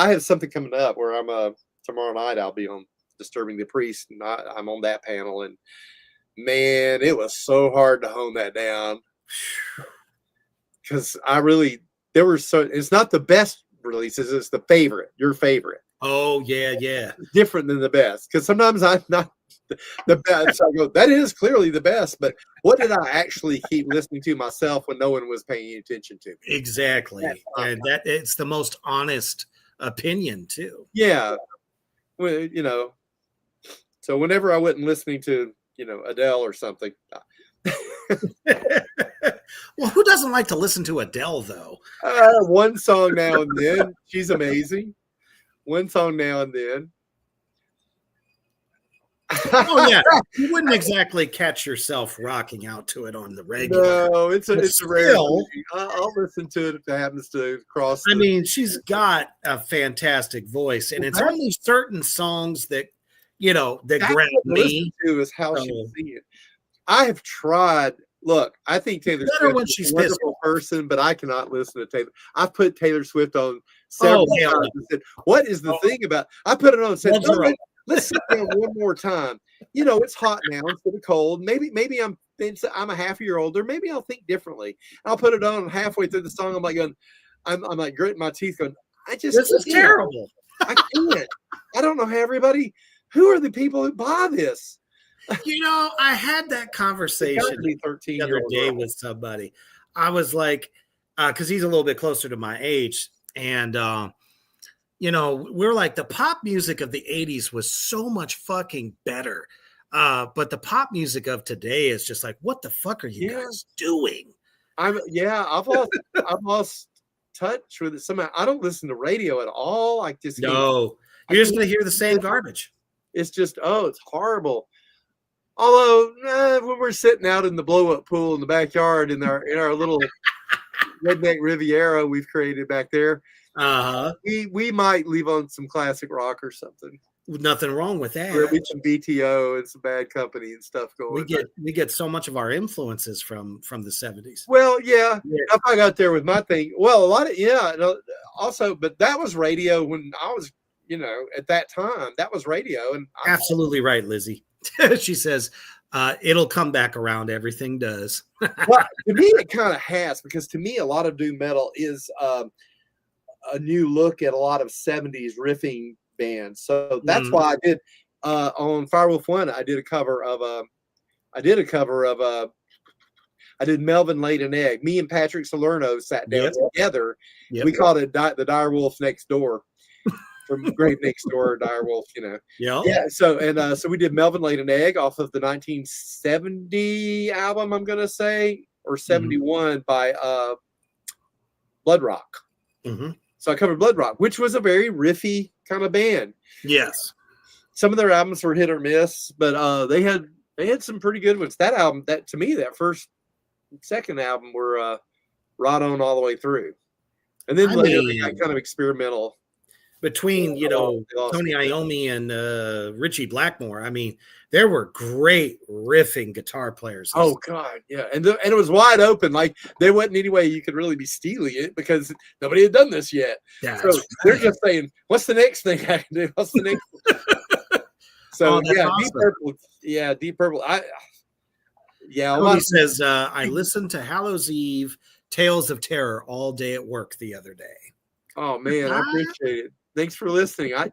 have something coming up where I'm tomorrow night I'll be on Disturbing the Priest, and I'm on that panel, and man, it was so hard to hone that down because it's not the best releases, it's the favorite, your favorite. Oh yeah. Different than the best, because sometimes I'm not the best. So I go, that is clearly the best, but what did I actually keep listening to myself when no one was paying attention to me? Exactly. And that it's the most honest opinion too. Yeah. Well, you know, so whenever I wasn't listening to, you know, Adele or something. Well, who doesn't like to listen to Adele though? One song now and then. She's amazing. One song now and then. Oh yeah, you wouldn't exactly catch yourself rocking out to it on the regular. No, it's a rare. I'll listen to it if it happens to cross. I mean, she's got a fantastic voice, and it's only certain songs that grab me. To is how she sings it. I have tried. Look, I think Taylor Swift is a wonderful person, but I cannot listen to Taylor. I've put Taylor Swift on several times and said, "What is the thing about?" I put it on and said, let's sit down one more time. You know, it's hot now instead of cold. Maybe I'm a half a year older. Maybe I'll think differently. I'll put it on, and halfway through the song, I'm like going, I'm like gritting my teeth, going, this is terrible. I can't. I don't know how who are the people who buy this? You know, I had that conversation the other day with somebody. I was like, because he's a little bit closer to my age, and we're like, the pop music of the 80s was so much fucking better. But the pop music of today is just like, what the fuck are you guys doing? I've lost touch with it somehow. I don't listen to radio at all. You're just gonna hear the same garbage. It's just, it's horrible. Although when we're sitting out in the blow-up pool in the backyard in our little redneck Riviera we've created back there, we might leave on some classic rock or something. Nothing wrong with that. There'll be some BTO and some Bad Company and stuff going. We get so much of our influences from the 70s. Well, yeah. I got there with my thing. Well, a lot of also, but that was radio when I was, at that time. That was radio, and absolutely right, Lizzie. She says, it'll come back around. Everything does. Well, to me, it kind of has, because to me, a lot of doom metal is a new look at a lot of 70s riffing bands. So that's why I did on Firewolf One. I did a cover of I did Melvin Laid an Egg. Me and Patrick Salerno sat down together. Yep. We called it the Dire Wolf Next Door. From Great Next Door, Dire Wolf, Yeah. So we did Melvin Laid an Egg off of the 1970 album, I'm gonna say, or 71 by Blood Rock. So I covered Blood Rock, which was a very riffy kind of band. Yes. Some of their albums were hit or miss, but they had some pretty good ones. That album, that to me, that second album were right on all the way through. And then later they got kind of experimental. Between Tony Iommi and Richie Blackmore, I mean, there were great riffing guitar players. Oh God, yeah, and it was wide open. Like there wasn't any way you could really be stealing it because nobody had done this yet. So they're just saying, "What's the next thing I can do? What's the next?" So yeah, awesome. Deep Purple. Tony says, "I listened to Hallows Eve, Tales of Terror all day at work the other day." Oh man, I appreciate it. Thanks for listening. I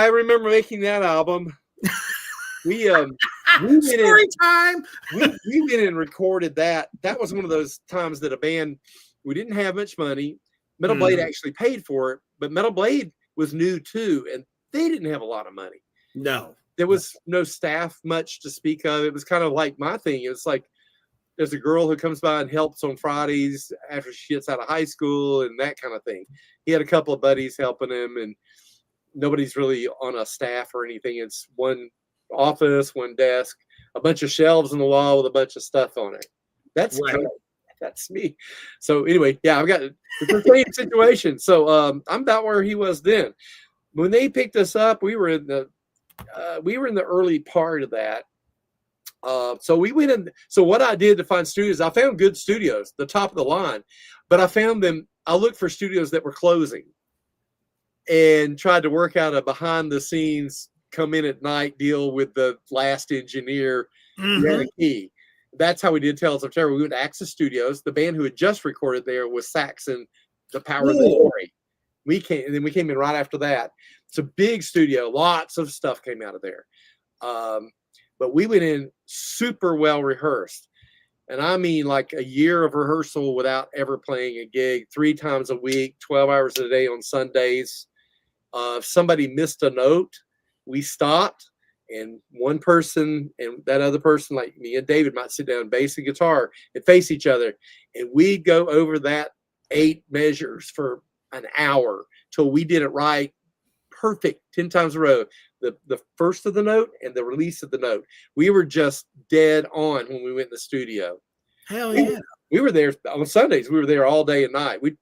remember making that album. We story time. we went and recorded that. That was one of those times that a band, we didn't have much money. Metal Blade actually paid for it, but Metal Blade was new too, and they didn't have a lot of money. No, there was no staff much to speak of. It was kind of like my thing. It was like there's a girl who comes by and helps on Fridays after she gets out of high school and that kind of thing. He had a couple of buddies helping him, and nobody's really on a staff or anything. It's one office, one desk, a bunch of shelves on the wall with a bunch of stuff on it. That's me. So anyway, I've got the same situation. So I'm about where he was then. When they picked us up, we were in the early part of that. So we went in. So what I did to find studios, I found good studios, the top of the line, but I found them. I looked for studios that were closing, and tried to work out a behind the scenes, come in at night deal with the last engineer. Had a key. That's how we did Tales of Terror. We went to Axis Studios. The band who had just recorded there was Saxon, The Power of the Glory. We came in right after that. It's a big studio. Lots of stuff came out of there. But we went in super well rehearsed. And I mean like a year of rehearsal without ever playing a gig, 3 times a week, 12 hours a day on Sundays. If somebody missed a note, we stopped, and one person and that other person, like me and David, might sit down, bass and guitar, and face each other. And we'd go over that 8 measures for an hour till we did it right. Perfect 10 times a row. The first of the note and the release of the note. We were just dead on when we went in the studio. Hell yeah. We were there on Sundays. We were there all day and night. We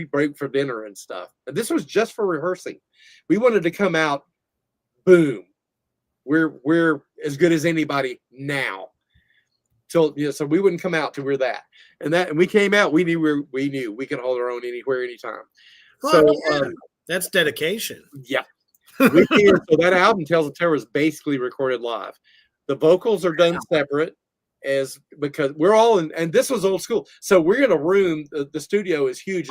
break for dinner and stuff. And this was just for rehearsing. We wanted to come out, boom. We're as good as anybody now. So we wouldn't come out till we're that. And we came out, we knew we could hold our own anywhere, anytime. Well, that's dedication. Yeah. So that album, Tales of Terror, is basically recorded live. The vocals are done separate because we're all in, and this was old school. So we're in a room. The studio is huge.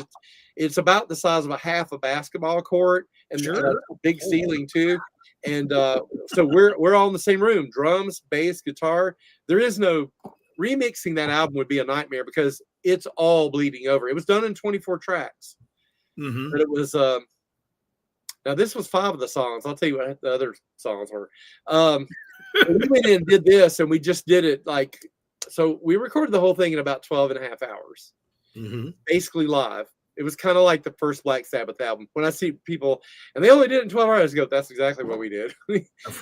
It's about the size of a half a basketball court, and a big ceiling too. And so we're all in the same room: drums, bass, guitar. There is no remixing. That album would be a nightmare because it's all bleeding over. It was done in 24 tracks, but it was. Now this was 5 of the songs. I'll tell you what the other songs were. We went in and did this, and we just did it so we recorded the whole thing in about 12 and a half hours, basically live. It was kind of like the first Black Sabbath album. When I see people, and they only did it in 12 hours, I go, that's exactly what we did.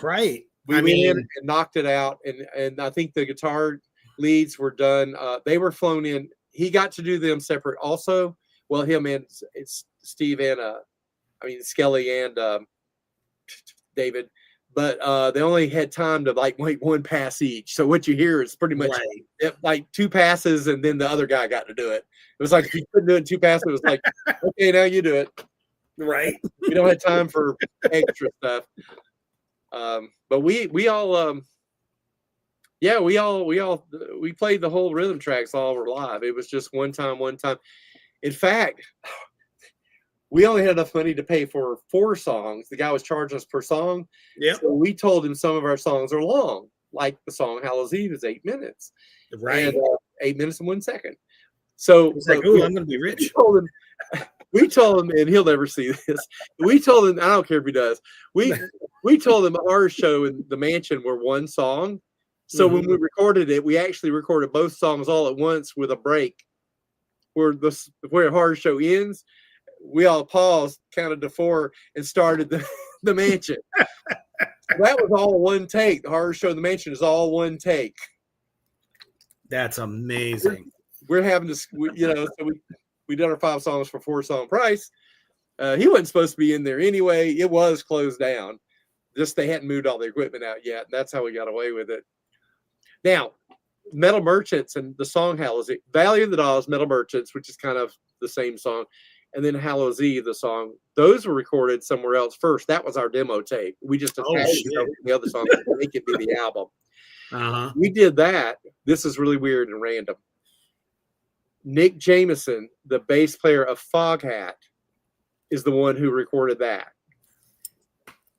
Right. We went in and knocked it out, and I think the guitar leads were done. They were flown in. He got to do them separate also. Well, him and it's Steve and Skelly and David, but they only had time to wait 1 pass each. So what you hear is pretty much like 2 passes, and then the other guy got to do it. It was like if you couldn't do it in 2 passes, it was like, okay, now you do it. Right. We don't have time for extra stuff. But we all we played the whole rhythm tracks all were live. It was just one time. In fact, we only had enough money to pay for 4 songs. The guy was charging us per song. Yeah. So we told him some of our songs are long, like the song Hallows Eve is 8 minutes. Right. And 8 minutes and 1 second. So He's like, "Ooh, I'm going to be rich." We told him, and he'll never see this. We told him, I don't care if he does. We told him our show in the mansion were one song. So when we recorded it, we actually recorded both songs all at once with a break. Where horror show ends, we all paused, counted to 4, and started the mansion. That was all one take. The horror show in the mansion is all one take. That's amazing. We're having to, so we did our 5 songs for 4-song price. He wasn't supposed to be in there anyway. It was closed down. Just they hadn't moved all the equipment out yet. That's how we got away with it. Now, Metal Merchants and the song Hallows Eve, Valley of the Dolls, Metal Merchants, which is kind of the same song, and then Hallows Eve, the song, those were recorded somewhere else first. That was our demo tape. We just attached the other songs to make it be the album. We did that. This is really weird and random. Nick Jameson, the bass player of Foghat, is the one who recorded that.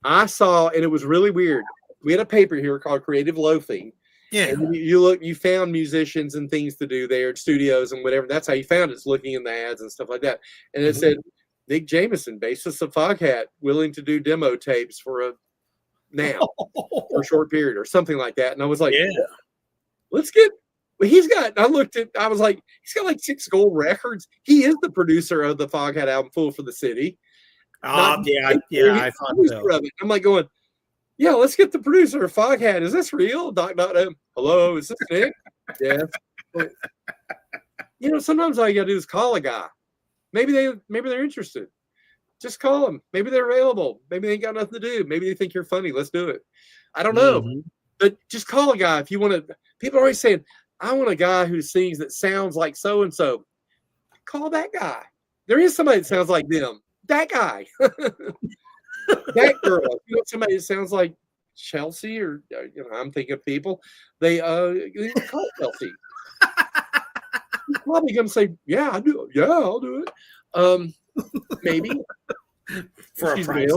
I saw, and it was really weird. We had a paper here called Creative Loafing. Yeah. And you found musicians and things to do there, studios and whatever. That's how you found it, is looking in the ads and stuff like that. And it said, Nick Jameson, bassist of Foghat, willing to do demo tapes for a short period or something like that. And I was like, let's get. I was like, he's got like 6 gold records. He is the producer of the Foghat album, Fool for the City. I thought so. I'm like going, yeah, let's get the producer of Foghat. Is this real? Doc.M. Hello, is this Nick? Yes. Sometimes all you gotta do is call a guy. Maybe they're interested. Just call them. Maybe they're available. Maybe they ain't got nothing to do. Maybe they think you're funny. Let's do it. I don't know. But just call a guy if you want to. People are always saying, I want a guy who sings that sounds like so-and-so. Call that guy. There is somebody that sounds like them. That guy. That girl. If you want somebody that sounds like Chelsea or, I'm thinking of people. They call Chelsea. He's probably going to say, yeah, I do. Yeah, I'll do it. Maybe. For a price.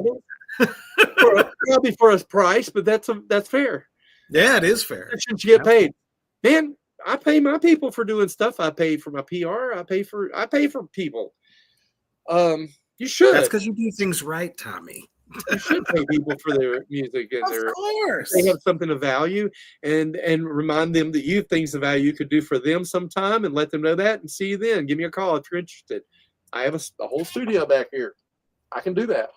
Probably for a price, but that's fair. Yeah, it is fair. Since you get paid. Man, I pay my people for doing stuff. I pay for my PR. I pay for people. You should. That's because you do things right, Tommy. You should pay people for their music and Of course. they have something of value, and remind them that you have things of value you could do for them sometime, and let them know that, and see you then. Give me a call if you're interested. I have a whole studio back here. I can do that.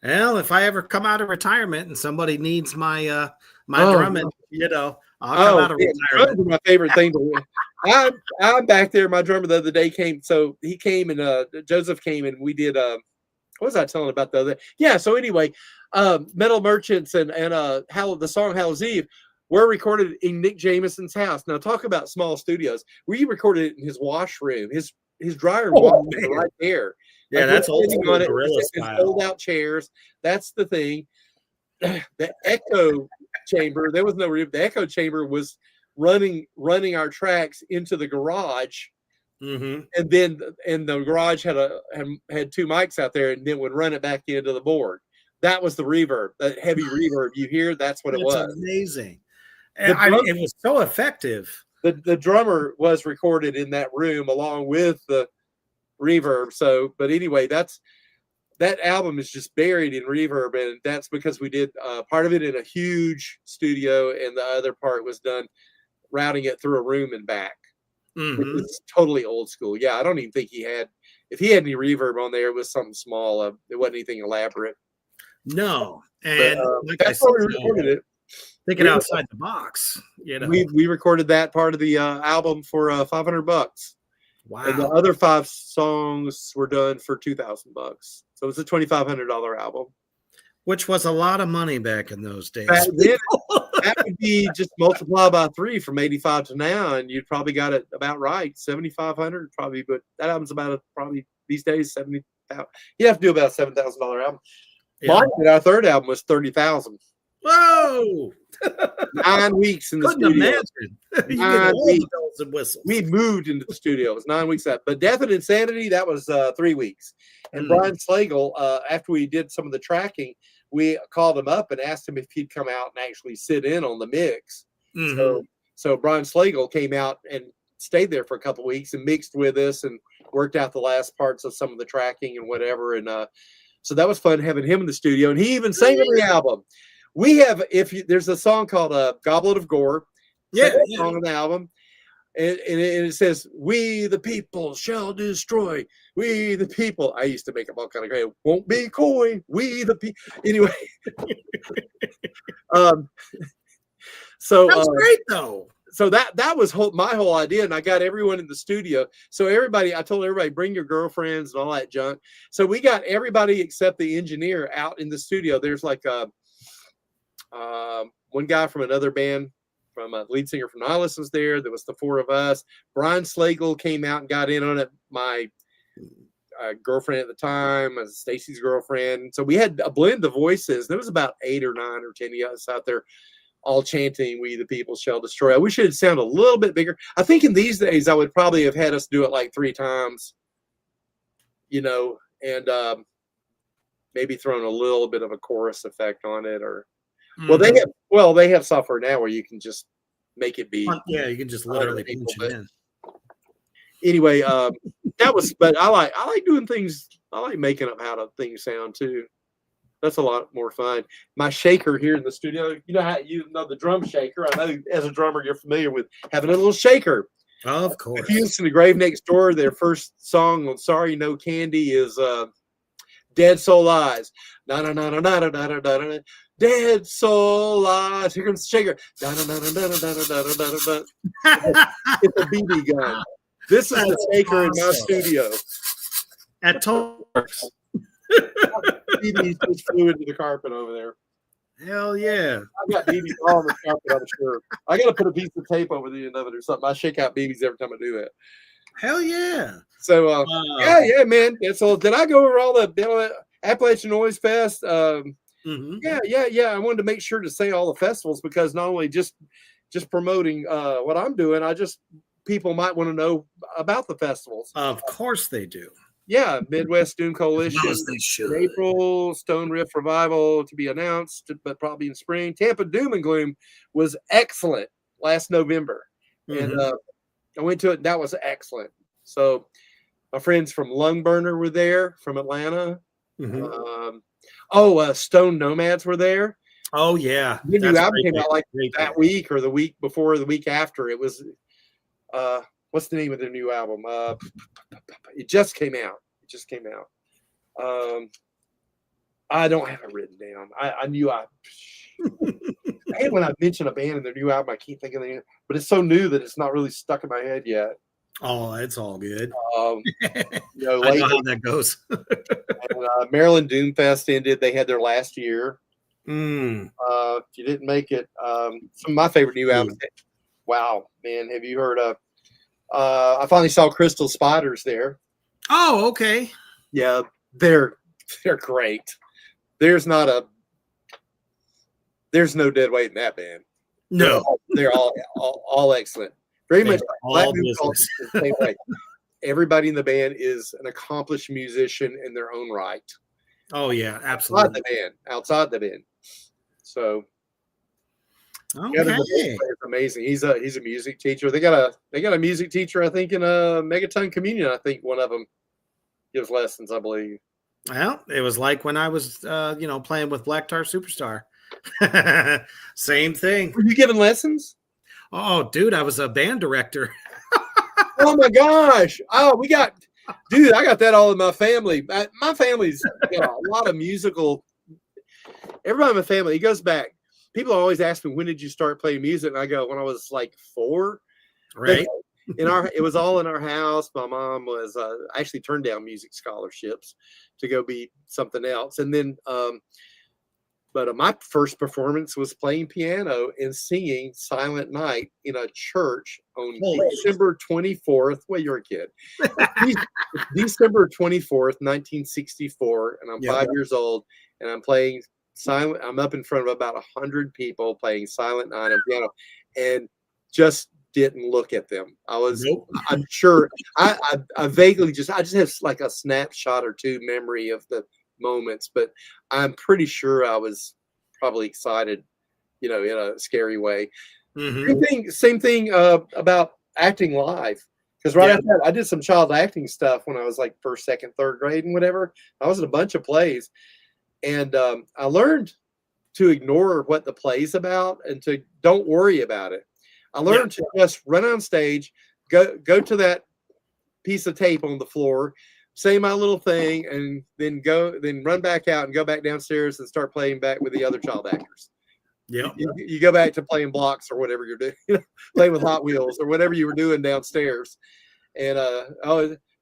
Well, if I ever come out of retirement and somebody needs my drumming, I'll come out of retirement. Drums are my favorite thing to win. I'm back there. My drummer the other day came, so he came and Joseph came and we did. What was I telling about the other? Yeah. So anyway, Metal Merchants and the song Hallows Eve were recorded in Nick Jameson's house. Now talk about small studios. We recorded it in his washroom, his dryer washroom right there. Yeah, that's old school gorilla style. Fold out chairs. That's the thing. The echo chamber. There was no roof. The echo chamber was running our tracks into the garage, and then the garage had 2 mics out there, and then would run it back into the board. That was the reverb, that heavy reverb you hear. That's what it was. Amazing. And it was so effective. The drummer was recorded in that room along with the reverb. So, but anyway, that album is just buried in reverb, and that's because we did part of it in a huge studio, and the other part was done routing it through a room and back. Which is totally old school. Yeah, I don't even think if he had any reverb on there, it was something small. It wasn't anything elaborate. No, and like that's why we recorded it. Thinking outside the box, we recorded that part of the album for $500. Wow. And the other 5 songs were done for $2,000. So it was a $2,500 album. Which was a lot of money back in those days. That would be just multiply by 3 from 85 to now, and you'd probably got it about right. 7,500 probably, but that album's about probably these days 70,000. You have to do about a $7,000 album. Yeah. Our 3rd album was 30,000. Whoa! 9 weeks in the Couldn't studio. Imagine. 9 weeks. And whistles. We moved into the studio. It was 9 weeks out. But Death and Insanity, that was 3 weeks. And Brian Slagle, after we did some of the tracking, we called him up and asked him if he'd come out and actually sit in on the mix. So Brian Slagle came out and stayed there for a couple of weeks and mixed with us and worked out the last parts of some of the tracking and whatever. And so that was fun having him in the studio. And he even sang on the album. We have, there's a song called Goblet of Gore. Yeah, song on the album. And it says, "We the people shall destroy. We the people." I used to make up all kind of great. Won't be coy. We the people. Anyway. So that's great though. So that was my whole idea, and I got everyone in the studio. So I told everybody, bring your girlfriends and all that junk. So we got everybody except the engineer out in the studio. There's like one guy from another band, from a lead singer from Nihilus was there. There was the four of us. Brian Slagle came out and got in on it. My girlfriend at the time, Stacy's girlfriend. So we had a blend of voices. There was about 8 or 9 or 10 of us out there, all chanting, "We the people shall destroy." I wish it had sounded a little bit bigger. I think in these days I would probably have had us do it like 3 times, and maybe thrown a little bit of a chorus effect on it, or they have software now where you can just make it be. Yeah, you can just literally pinch it in. Anyway, but I like doing things. I like making up how things sound too. That's a lot more fun. My shaker here in the studio, you know the drum shaker. I know as a drummer you're familiar with having a little shaker. Of course. If you listen to Grave Next Door, their first song on "Sorry No Candy" is "Dead Soul Eyes." Na na na na na na na na na. Dead Soul Eyes. Here comes the shaker. Da da da da da da da da da da. It's a BB gun. This is the shaker in my studio. At Torx. BBs just flew into the carpet over there. Hell yeah. I got BBs all on the carpet, I'm sure. I got to put a piece of tape over the end of it or something. I shake out BBs every time I do that. Hell yeah. So, yeah, man. So, did I go over all the Appalachian Noise Fest? Yeah. I wanted to make sure to say all the festivals, because not only just promoting what I'm doing, people might want to know about the festivals. Of course they do. Yeah, Midwest Doom Coalition. As they should. In April, Stone Riff Revival to be announced, but probably in spring. Tampa Doom and Gloom was excellent last November. And I went to it. That was excellent. So my friends from Lungburner were there from Atlanta. Stone Nomads were there. Oh, yeah. The new album came out like that week or the week before, the week after. It was, what's the name of their new album? It just came out. I don't have it written down. I knew when I mention a band and their new album, I can't think of the name, but it's so new that it's not really stuck in my head yet. Oh, it's all good. I know how that goes. And, Maryland Doomfest ended. They had their last year. If you didn't make it, some of my favorite new albums. Wow, man, have you heard of? I finally saw Crystal Spiders there. Oh, okay. Yeah, they're great. There's no dead weight in that band. No, they're all excellent. Very much Black Doom culture is the same way. Everybody in the band is an accomplished musician in their own right. Oh yeah, absolutely. Outside the band. So it's amazing. He's a music teacher. They got a music teacher, I think, in a Megaton Communion. I think one of them gives lessons, I believe. Well, it was like when I was playing with Black Tar Superstar. Same thing. Were you giving lessons? Oh, dude, I was a band director. Oh my gosh. Oh, I got that all in my family. My family's got a lot of musical. Everybody in my family, it goes back. People always ask me, when did you start playing music? And I go, when I was like 4. Right. It was all in our house. My mom was actually turned down music scholarships to go be something else. And then, but my first performance was playing piano and singing Silent Night in a church on December 24th. Well, you're a kid. December 24th, 1964. And I'm 5 years old, and I'm playing silent. I'm up in front of about 100 people playing Silent Night on piano, and just didn't look at them. I'm sure I vaguely I just have like a snapshot or two memory of the moments, but I'm pretty sure I was probably excited, in a scary way. Same thing about acting live. Because after that, I did some child acting stuff when I was like first, second, third grade and whatever. I was in a bunch of plays. And I learned to ignore what the play's about and to don't worry about it. I learned to just run on stage, go to that piece of tape on the floor, say my little thing, and then run back out and go back downstairs and start playing back with the other child actors. Yeah, you go back to playing blocks or whatever you're doing, playing with Hot Wheels or whatever you were doing downstairs. And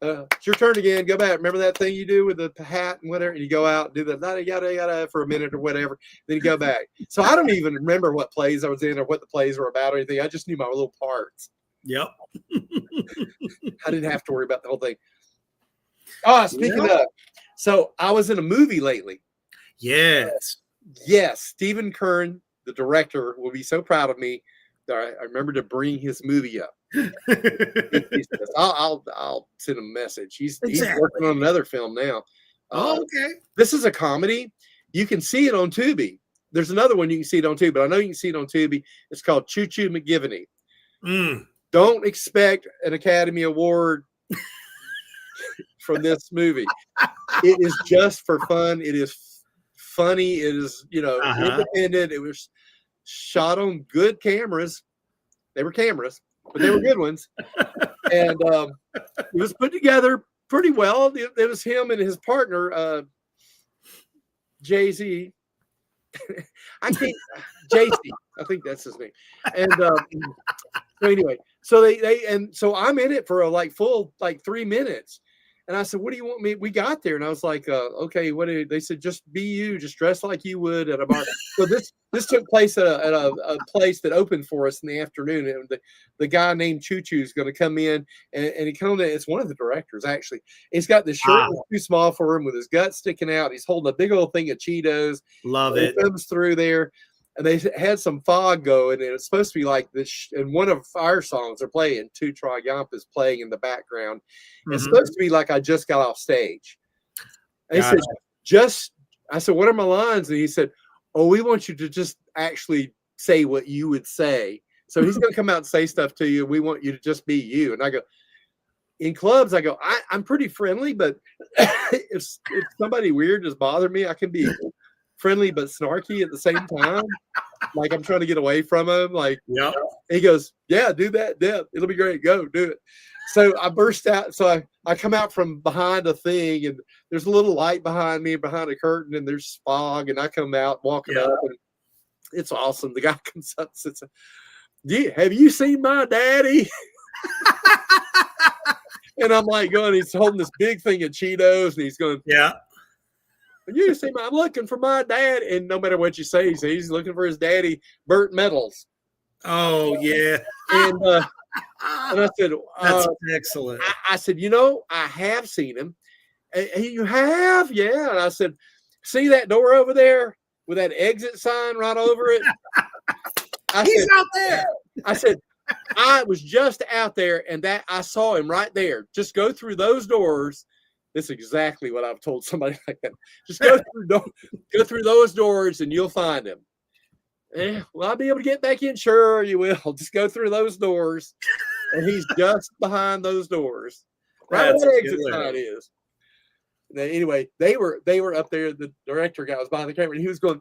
it's your turn again. Go back. Remember that thing you do with the hat and whatever, and you go out and do the yada yada for a minute or whatever. Then you go back. So I don't even remember what plays I was in or what the plays were about or anything. I just knew my little parts. Yep. I didn't have to worry about the whole thing. Oh, speaking of, so I was in a movie lately. Yes. Stephen Kern, the director, will be so proud of me that I remember to bring his movie up. I'll send him a message. He's working on another film now. Okay. This is a comedy. You can see it on Tubi. There's another one you can see it on Tubi, but I know you can see it on Tubi. It's called Choo Choo McGivney. Don't expect an Academy Award from this movie. It is just for fun. It is funny. It is, independent. It was shot on good cameras. They were cameras, but they were good ones. And it was put together pretty well. It was him and his partner, Jay-Z. Jay-Z. I think that's his name. And so anyway, so I'm in it for a full 3 minutes. And I said, what do you want me? We got there and I was like, okay, they said, just be you, just dress like you would at a bar. So this took place at a place that opened for us in the afternoon. And the guy named Choo Choo is going to come in and he comes in. It's one of the directors, actually. He's got this shirt that's too small for him with his gut sticking out. He's holding a big old thing of Cheetos. Love it. He comes through there. And they had some fog going, and it's supposed to be like this. And one of our songs are playing. Tu Tra Yamp is playing in the background. It's supposed to be like I just got off stage. And he said, I said, what are my lines? And he said, oh, we want you to just actually say what you would say. So he's going to come out and say stuff to you. We want you to just be you. And I go, in clubs, I go, I'm pretty friendly, but if somebody weird is bothering me, I can be friendly but snarky at the same time. Like I'm trying to get away from him. He goes, yeah, do that. Yeah, it'll be great. Go do it. So I burst out. So I come out from behind a thing and there's a little light behind me, behind a curtain, and there's fog. And I come out walking up and it's awesome. The guy comes up and says, have you seen my daddy? And I'm like he's holding this big thing of Cheetos and he's going, you see, I'm looking for my dad. And no matter what you say, he's looking for his daddy, Burt Metals. Oh, yeah. And I said, that's excellent. I said, I have seen him. And you have? Yeah. And I said, see that door over there with that exit sign right over it? He's out there. I said, I was just out there and that I saw him right there. Just go through those doors. That's exactly what I've told somebody like that. Just go through those doors and you'll find him. Will I be able to get back in? Sure, you will. Just go through those doors, and he's just behind those doors. Right where the exit sign is. And then anyway, they were up there. The director guy was behind the camera, and he was going,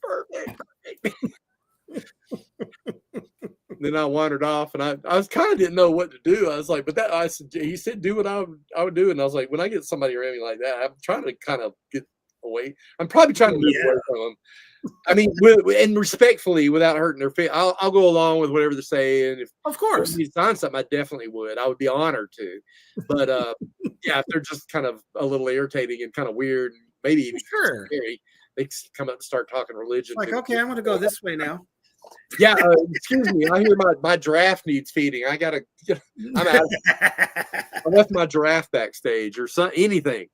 perfect. Then I wandered off, and I was kind of didn't know what to do. I was like, he said, do what I would do. And I was like, when I get somebody around me like that, I'm trying to kind of get away. I'm probably trying to move away from them. I mean, and respectfully, without hurting their feelings, I'll go along with whatever they're saying. If of course you sign something, I definitely would. I would be honored to. But if they're just kind of a little irritating and kind of weird, maybe even scary, they come up and start talking religion. Like, okay, I'm going to go this way now. Yeah, excuse me. I hear my giraffe needs feeding. I gotta. I'm out. I left my giraffe backstage or anything.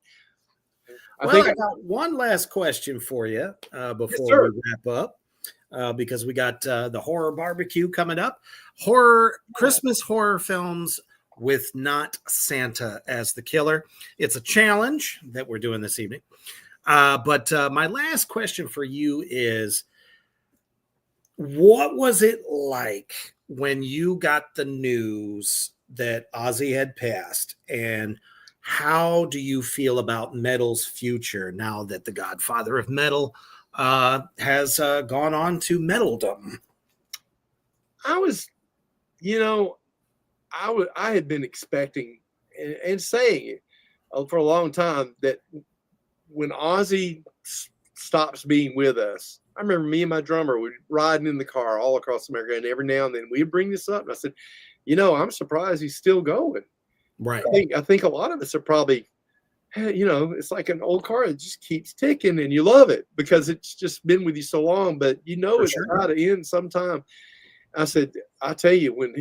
I got one last question for you before we wrap up, because we got the horror barbecue coming up. Christmas horror films with not Santa as the killer. It's a challenge that we're doing this evening. But my last question for you is, What was it like when you got the news that Ozzy had passed, and how do you feel about metal's future now that the godfather of metal has gone on to metaldom? I was, you know, I had been expecting and saying it for a long time that when Ozzy stops being with us, I remember me and my drummer would riding in the car all across America, and every now and then we'd bring this up, and I said, I'm surprised he's still going. Right. I think a lot of us are probably, it's like an old car that just keeps ticking, and you love it because it's just been with you so long, but it's got to end sometime. I said, I tell you, when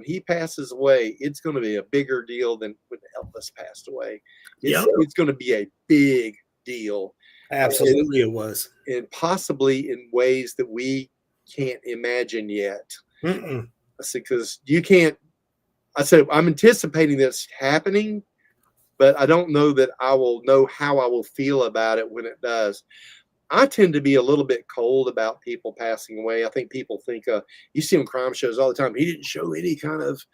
he passes away, it's going to be a bigger deal than when Elvis passed away. It's going to be a big deal. Absolutely, it was. And possibly in ways that we can't imagine yet. I said, because you can't, I said, I'm anticipating this happening, but I don't know that I will know how I will feel about it when it does. I tend to be a little bit cold about people passing away. I think people think, you see on crime shows all the time, he didn't show any kind of,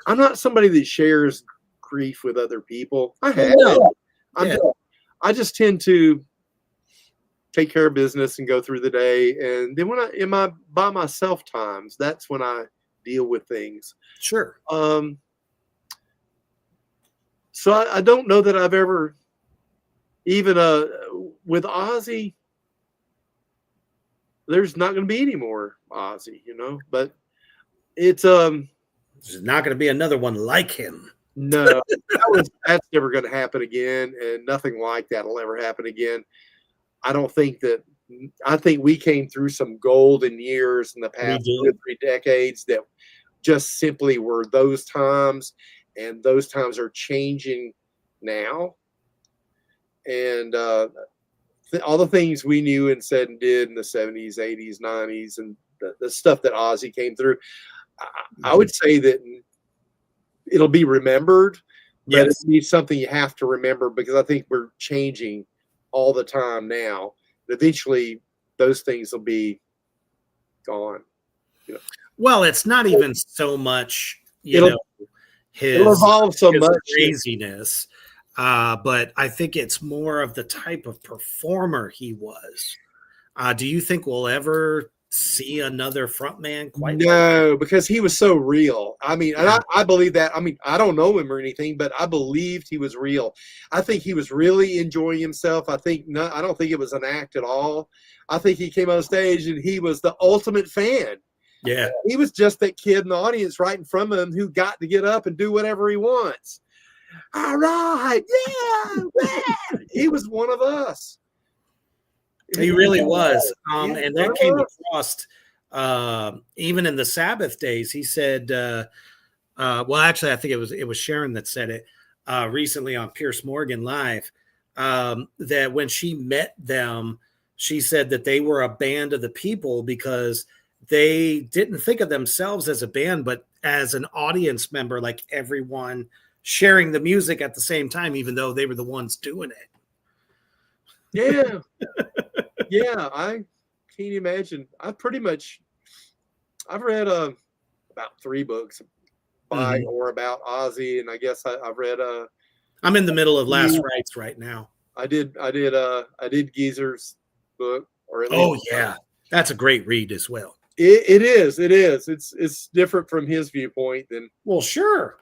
I'm not somebody that shares grief with other people. I have. I just tend to take care of business and go through the day. And then when I by myself times, that's when I deal with things. Sure. So I don't know that I've ever, even with Ozzy, there's not going to be any more Ozzy, but it's there's not going to be another one like him. No, that's never going to happen again, and nothing like that will ever happen again. I think we came through some golden years in the past 2 or 3 decades that just simply were those times, and those times are changing now. And all the things we knew and said and did in the 70s, 80s, 90s, and the stuff that Ozzy came through, I would say that it'll be remembered, but it'll be something you have to remember because I think we're changing all the time now. Eventually, those things will be gone. Well, it's not even so much, it'll evolve so much craziness. But I think it's more of the type of performer he was. Do you think we'll ever see another frontman quite? No, because he was so real. I mean, and I believe that. I mean, I don't know him or anything, but I believed he was real. I think he was really enjoying himself. I don't think it was an act at all. I think he came on stage and he was the ultimate fan. Yeah. He was just that kid in the audience right in front of him who got to get up and do whatever he wants. All right, yeah. He was one of us. He really was. And that came across even in the Sabbath days. He said, well, actually, I think it was Sharon that said it recently on Pierce Morgan Live, that when she met them, she said that they were a band of the people because they didn't think of themselves as a band, but as an audience member, like everyone sharing the music at the same time, even though they were the ones doing it. Yeah. Yeah, I can't imagine. I've read about 3 books by or about Ozzy, and I guess I've read I'm in the middle of Last Rites right now. I did Geezer's book, or at least, that's a great read as well. It is. It's different from his viewpoint than. Well, sure.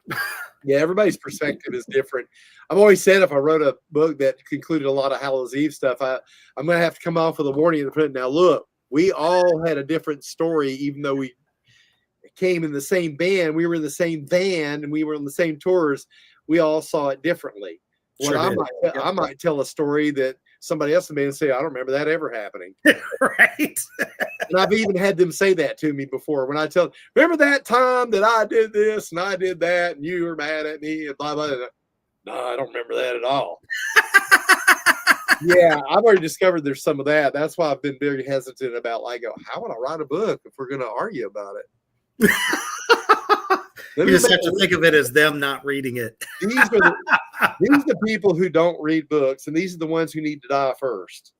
Yeah, everybody's perspective is different. I've always said if I wrote a book that concluded a lot of Hallows Eve stuff, I'm going to have to come off with a warning and put it. Now, look, we all had a different story, even though we came in the same band. We were in the same van and we were on the same tours. We all saw it differently. Sure I might tell a story that somebody else may say, I don't remember that ever happening. Right. And I've even had them say that to me before when I tell them, remember that time that I did this and I did that and you were mad at me and blah, blah, blah. No, I don't remember that at all. Yeah, I've already discovered there's some of that. That's why I've been very hesitant about, how would I write a book if we're going to argue about it? You just have to think of it as them not reading it. These are the people who don't read books, and these are the ones who need to die first.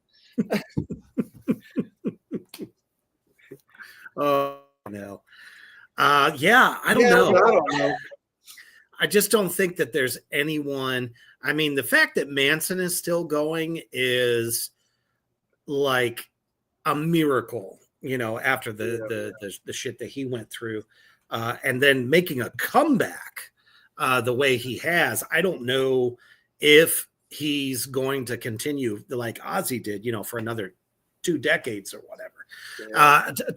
Oh no. Yeah, I don't Yeah, know. I don't know. I just don't think that there's anyone. I mean, the fact that Manson is still going is like a miracle, after the shit that he went through, and then making a comeback the way he has. I don't know if he's going to continue like Ozzy did, for another 2 decades or whatever,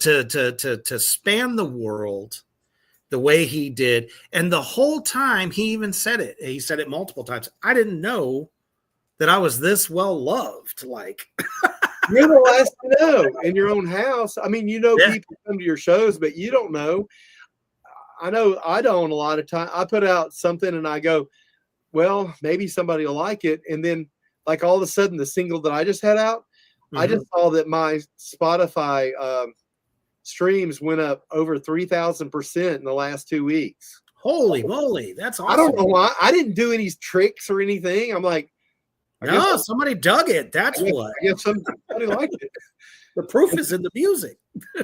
to span the world the way he did. And the whole time he even said it. He said it multiple times. I didn't know that I was this well loved. Like, you're the last to know in your own house. I mean, Yeah. people come to your shows, but you don't know. I know I don't a lot of time. I put out something and I go, well, maybe somebody will like it. And then like all of a sudden the single that I just had out, I just saw that my Spotify streams went up over 3,000% in the last 2 weeks. Holy moly. That's awesome. I don't know why. I didn't do any tricks or anything. I'm like, no, somebody dug it. That's what. I guess somebody liked it. The proof is in the music.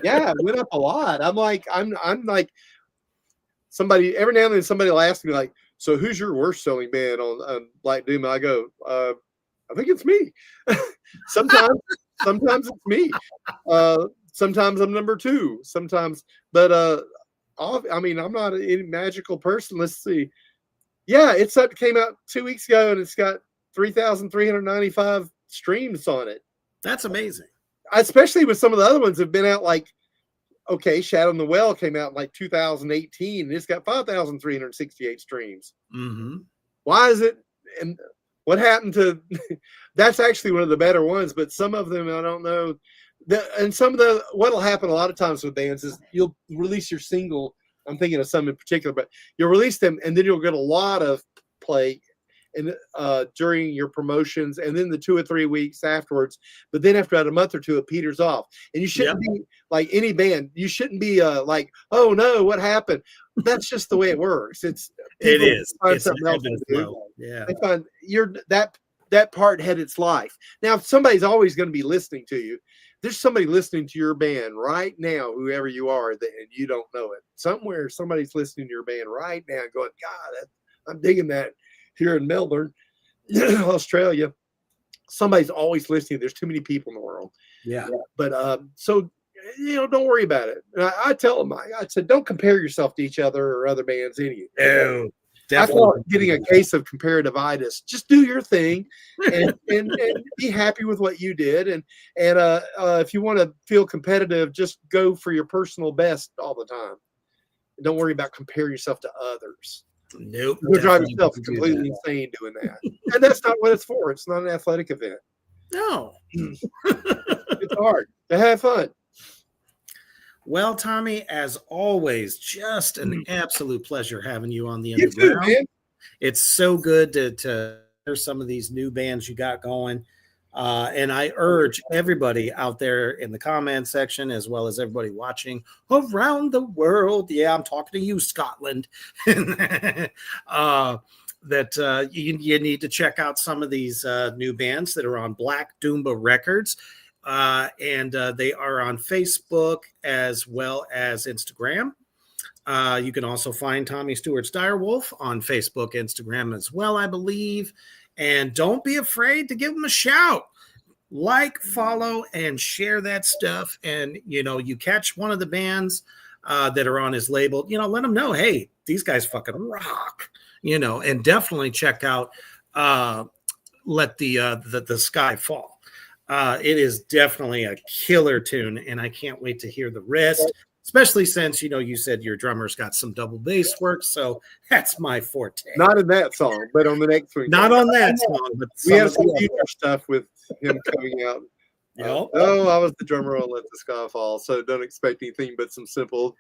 Yeah, it went up a lot. I'm like somebody every now and then somebody will ask me like, so who's your worst selling band on Black Doom? I go, I think it's me. sometimes it's me. Sometimes I'm number 2. Sometimes, but I mean, I'm not any magical person. Let's see. Yeah, came out 2 weeks ago and it's got 3,395 streams on it. That's amazing. Especially with some of the other ones that have been out like, okay, Shadow in the Well came out in like 2018 and it's got 5,368 streams. Mm-hmm. Why is it? And what happened to that's actually one of the better ones, but some of them, I don't know. And some of what'll happen a lot of times with bands is you'll release your single. I'm thinking of some in particular, but you'll release them and then you'll get a lot of play and during your promotions and then the 2 or 3 weeks afterwards. But then after about a month or two, it peters off. And you shouldn't be like any band. You shouldn't be like, oh no, what happened? That's just the way it works. It is. Find something else to do. Yeah. I find that part had its life. Now, somebody's always going to be listening to you. There's somebody listening to your band right now, whoever you are, and you don't know it. Somewhere, somebody's listening to your band right now and going, God, I'm digging that here in Melbourne, Australia. Somebody's always listening. There's too many people in the world. Yeah. But so, don't worry about it. And I tell them, I said, don't compare yourself to each other or other bands. No. I call it getting a case of comparativitis. Just do your thing and be happy with what you did. And if you want to feel competitive, just go for your personal best all the time. And don't worry about comparing yourself to others. Nope. You'll drive yourself completely insane doing that. And that's not what it's for. It's not an athletic event. No. It's hard to have fun. Well, Tommy, as always, just an absolute pleasure having you on the Underground. You too, man. It's so good to hear some of these new bands you got going. And I urge everybody out there in the comment section, as well as everybody watching around the world. Yeah, I'm talking to you, Scotland. That you need to check out some of these new bands that are on Black Doomba Records. And they are on Facebook as well as Instagram. You can also find Tommy Stewart's Direwolf on Facebook, Instagram as well, I believe. And don't be afraid to give them a shout. Like, follow, and share that stuff. And, you catch one of the bands that are on his label, let them know, hey, these guys fucking rock, and definitely check out Let the Sky Fall. It is definitely a killer tune, and I can't wait to hear the rest, especially since, you said your drummer's got some double bass work, so that's my forte. Not in that song, but on the next one. Not on that song, but we have some future stuff with him coming out. Yep. I was the drummer on Let the Sky Fall, so don't expect anything but some simple,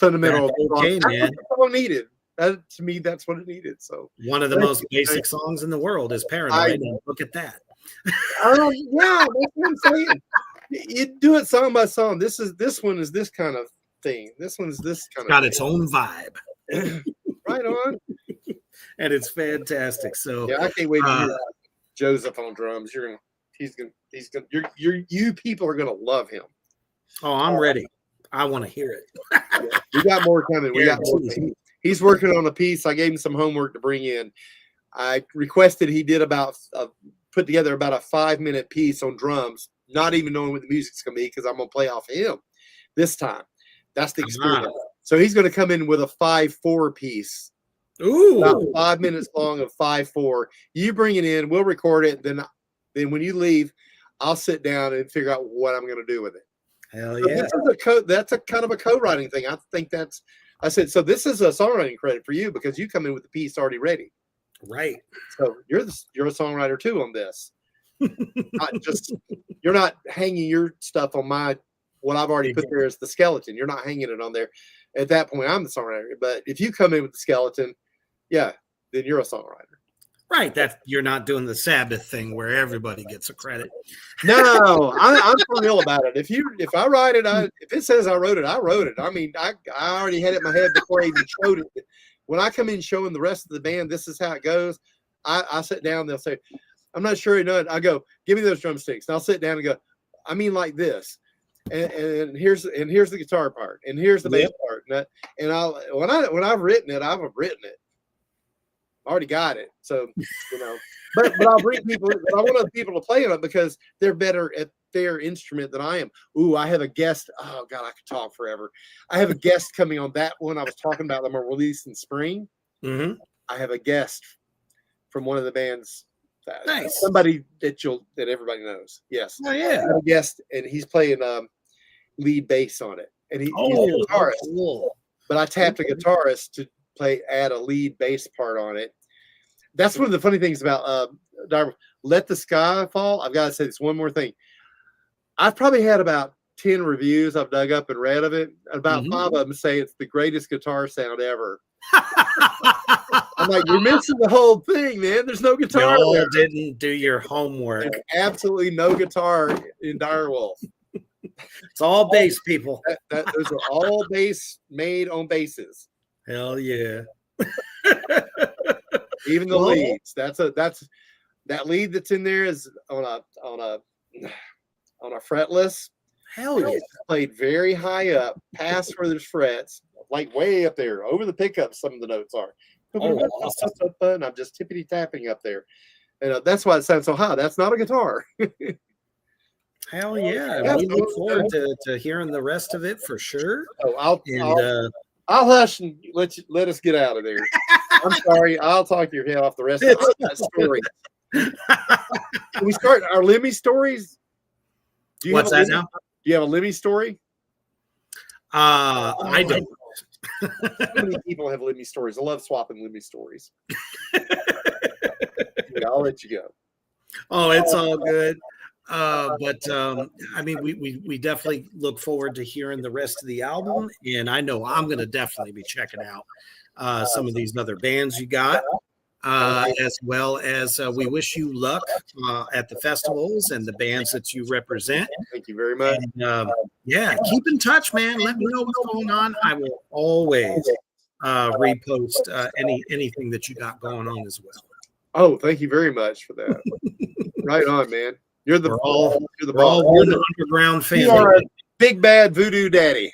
fundamental. Okay, man. That's all needed. To me, that's what it needed. So one of the most basic songs in the world is Paranoid. Look at that. Yeah, that's what I'm saying. You do it song by song. This one is this kind of thing. This one's this kind of got its own vibe. Right on. And it's fantastic. So yeah, I can't wait to hear Joseph on drums. You people are gonna love him. Oh, I'm ready. I want to hear it. We got more coming. We got more. He's working on a piece. I gave him some homework to bring in. I requested he did put together about a 5-minute piece on drums, not even knowing what the music's going to be because I'm going to play off him this time. That's the experience. So he's going to come in with a 5/4 piece. Ooh, about 5 minutes long of 5/4. You bring it in, we'll record it. Then when you leave, I'll sit down and figure out what I'm going to do with it. Hell So yeah! That's a kind of a co-writing thing. I think I said, so this is a songwriting credit for you because you come in with the piece already ready. Right. So you're a songwriter too on this. You're not hanging your stuff on what I've already put there as the skeleton. You're not hanging it on there. At that point, I'm the songwriter. But if you come in with the skeleton, yeah, then you're a songwriter. Right. You're not doing the Sabbath thing where everybody gets a credit. No, I'm for real about it. If I write it, if it says I wrote it, I wrote it. I mean, I already had it in my head before I even showed it. When I come in showing the rest of the band, this is how it goes. I sit down, they'll say, I'm not sure you know it. I go, give me those drumsticks. And I'll sit down and go, I mean like this. And here's the guitar part, and here's the bass part. When I've written it, I've written it. I already got it. So, but I'll bring people, I want other people to play on it because they're better at their instrument than I am. Ooh, I have a guest. Oh God, I could talk forever. I have a guest coming on that one. I was talking about them are released in spring. Mm-hmm. I have a guest from one of the bands. Nice. Somebody that everybody knows. Yes. Oh yeah. I have a guest, and he's playing lead bass on it, and he's a guitarist. Cool. But I tapped a guitarist to add a lead bass part on it. That's one of the funny things about Let the Sky Fall. I've got to say this one more thing. I've probably had about 10 reviews I've dug up and read of it. About 5 of them say it's the greatest guitar sound ever. I'm like, you're missing the whole thing, man. There's no guitar. You didn't do your homework. There's absolutely no guitar in Direwolf. It's all bass, people. Those are all bass made on basses. Hell yeah. Even the leads. That lead that's in there is on a fretless. Hell yeah. Played very high up, past where there's frets, like way up there, over the pickups. Some of the notes are. Awesome. And I'm just tippity tapping up there, and that's why it sounds so high. That's not a guitar. Hell yeah! We look forward to hearing the rest of it for sure. Oh, I'll hush and let us get out of there. I'm sorry. I'll talk to your head off the rest of that story. Can we start our Lemmy stories? What's that now? Do you have a Lemmy story? I don't. How many people have Lemmy stories? I love swapping Lemmy stories. I'll let you go. Oh, it's all good. But I mean, we definitely look forward to hearing the rest of the album, and I know I'm going to definitely be checking out some of these other bands you got, as well as we wish you luck at the festivals and the bands that you represent. Thank you very much. And, yeah, keep in touch, man. Let me know what's going on. I will always repost anything that you got going on as well. Oh, thank you very much for that. Right on, man. You're the underground family. You are a big bad voodoo daddy.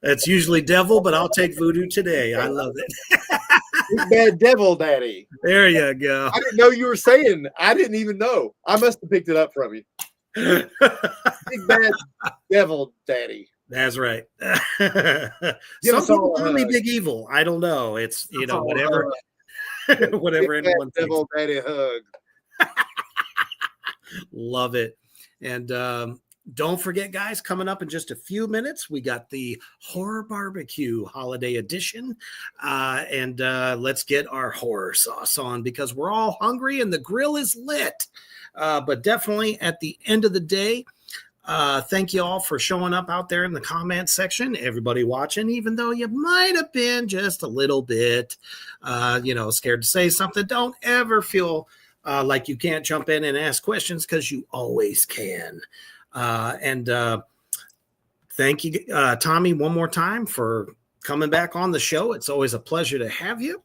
That's usually devil, but I'll take voodoo today. I love it. Big bad devil daddy. There you go. I didn't know you were saying. I didn't even know. I must have picked it up from you. Big bad devil daddy. That's right. Some people call me big evil. I don't know. It's whatever. Whatever anyone thinks. Devil daddy hug. Love it. And don't forget, guys, coming up in just a few minutes, we got the Horror Barbecue Holiday Edition. And let's get our horror sauce on because we're all hungry and the grill is lit. But definitely at the end of the day, thank you all for showing up out there in the comment section, everybody watching, even though you might have been just a little bit, scared to say something. Don't ever feel like you can't jump in and ask questions because you always can. And thank you, Tommy, one more time for coming back on the show. It's always a pleasure to have you.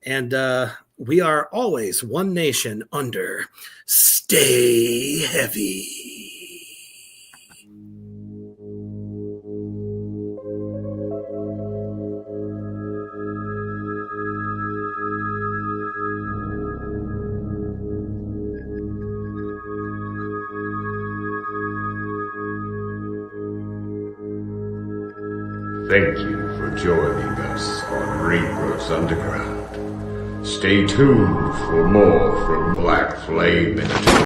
And we are always one nation under. Stay heavy. Thank you for joining us on Reapers Underground. Stay tuned for more from Black Flame Entertainment.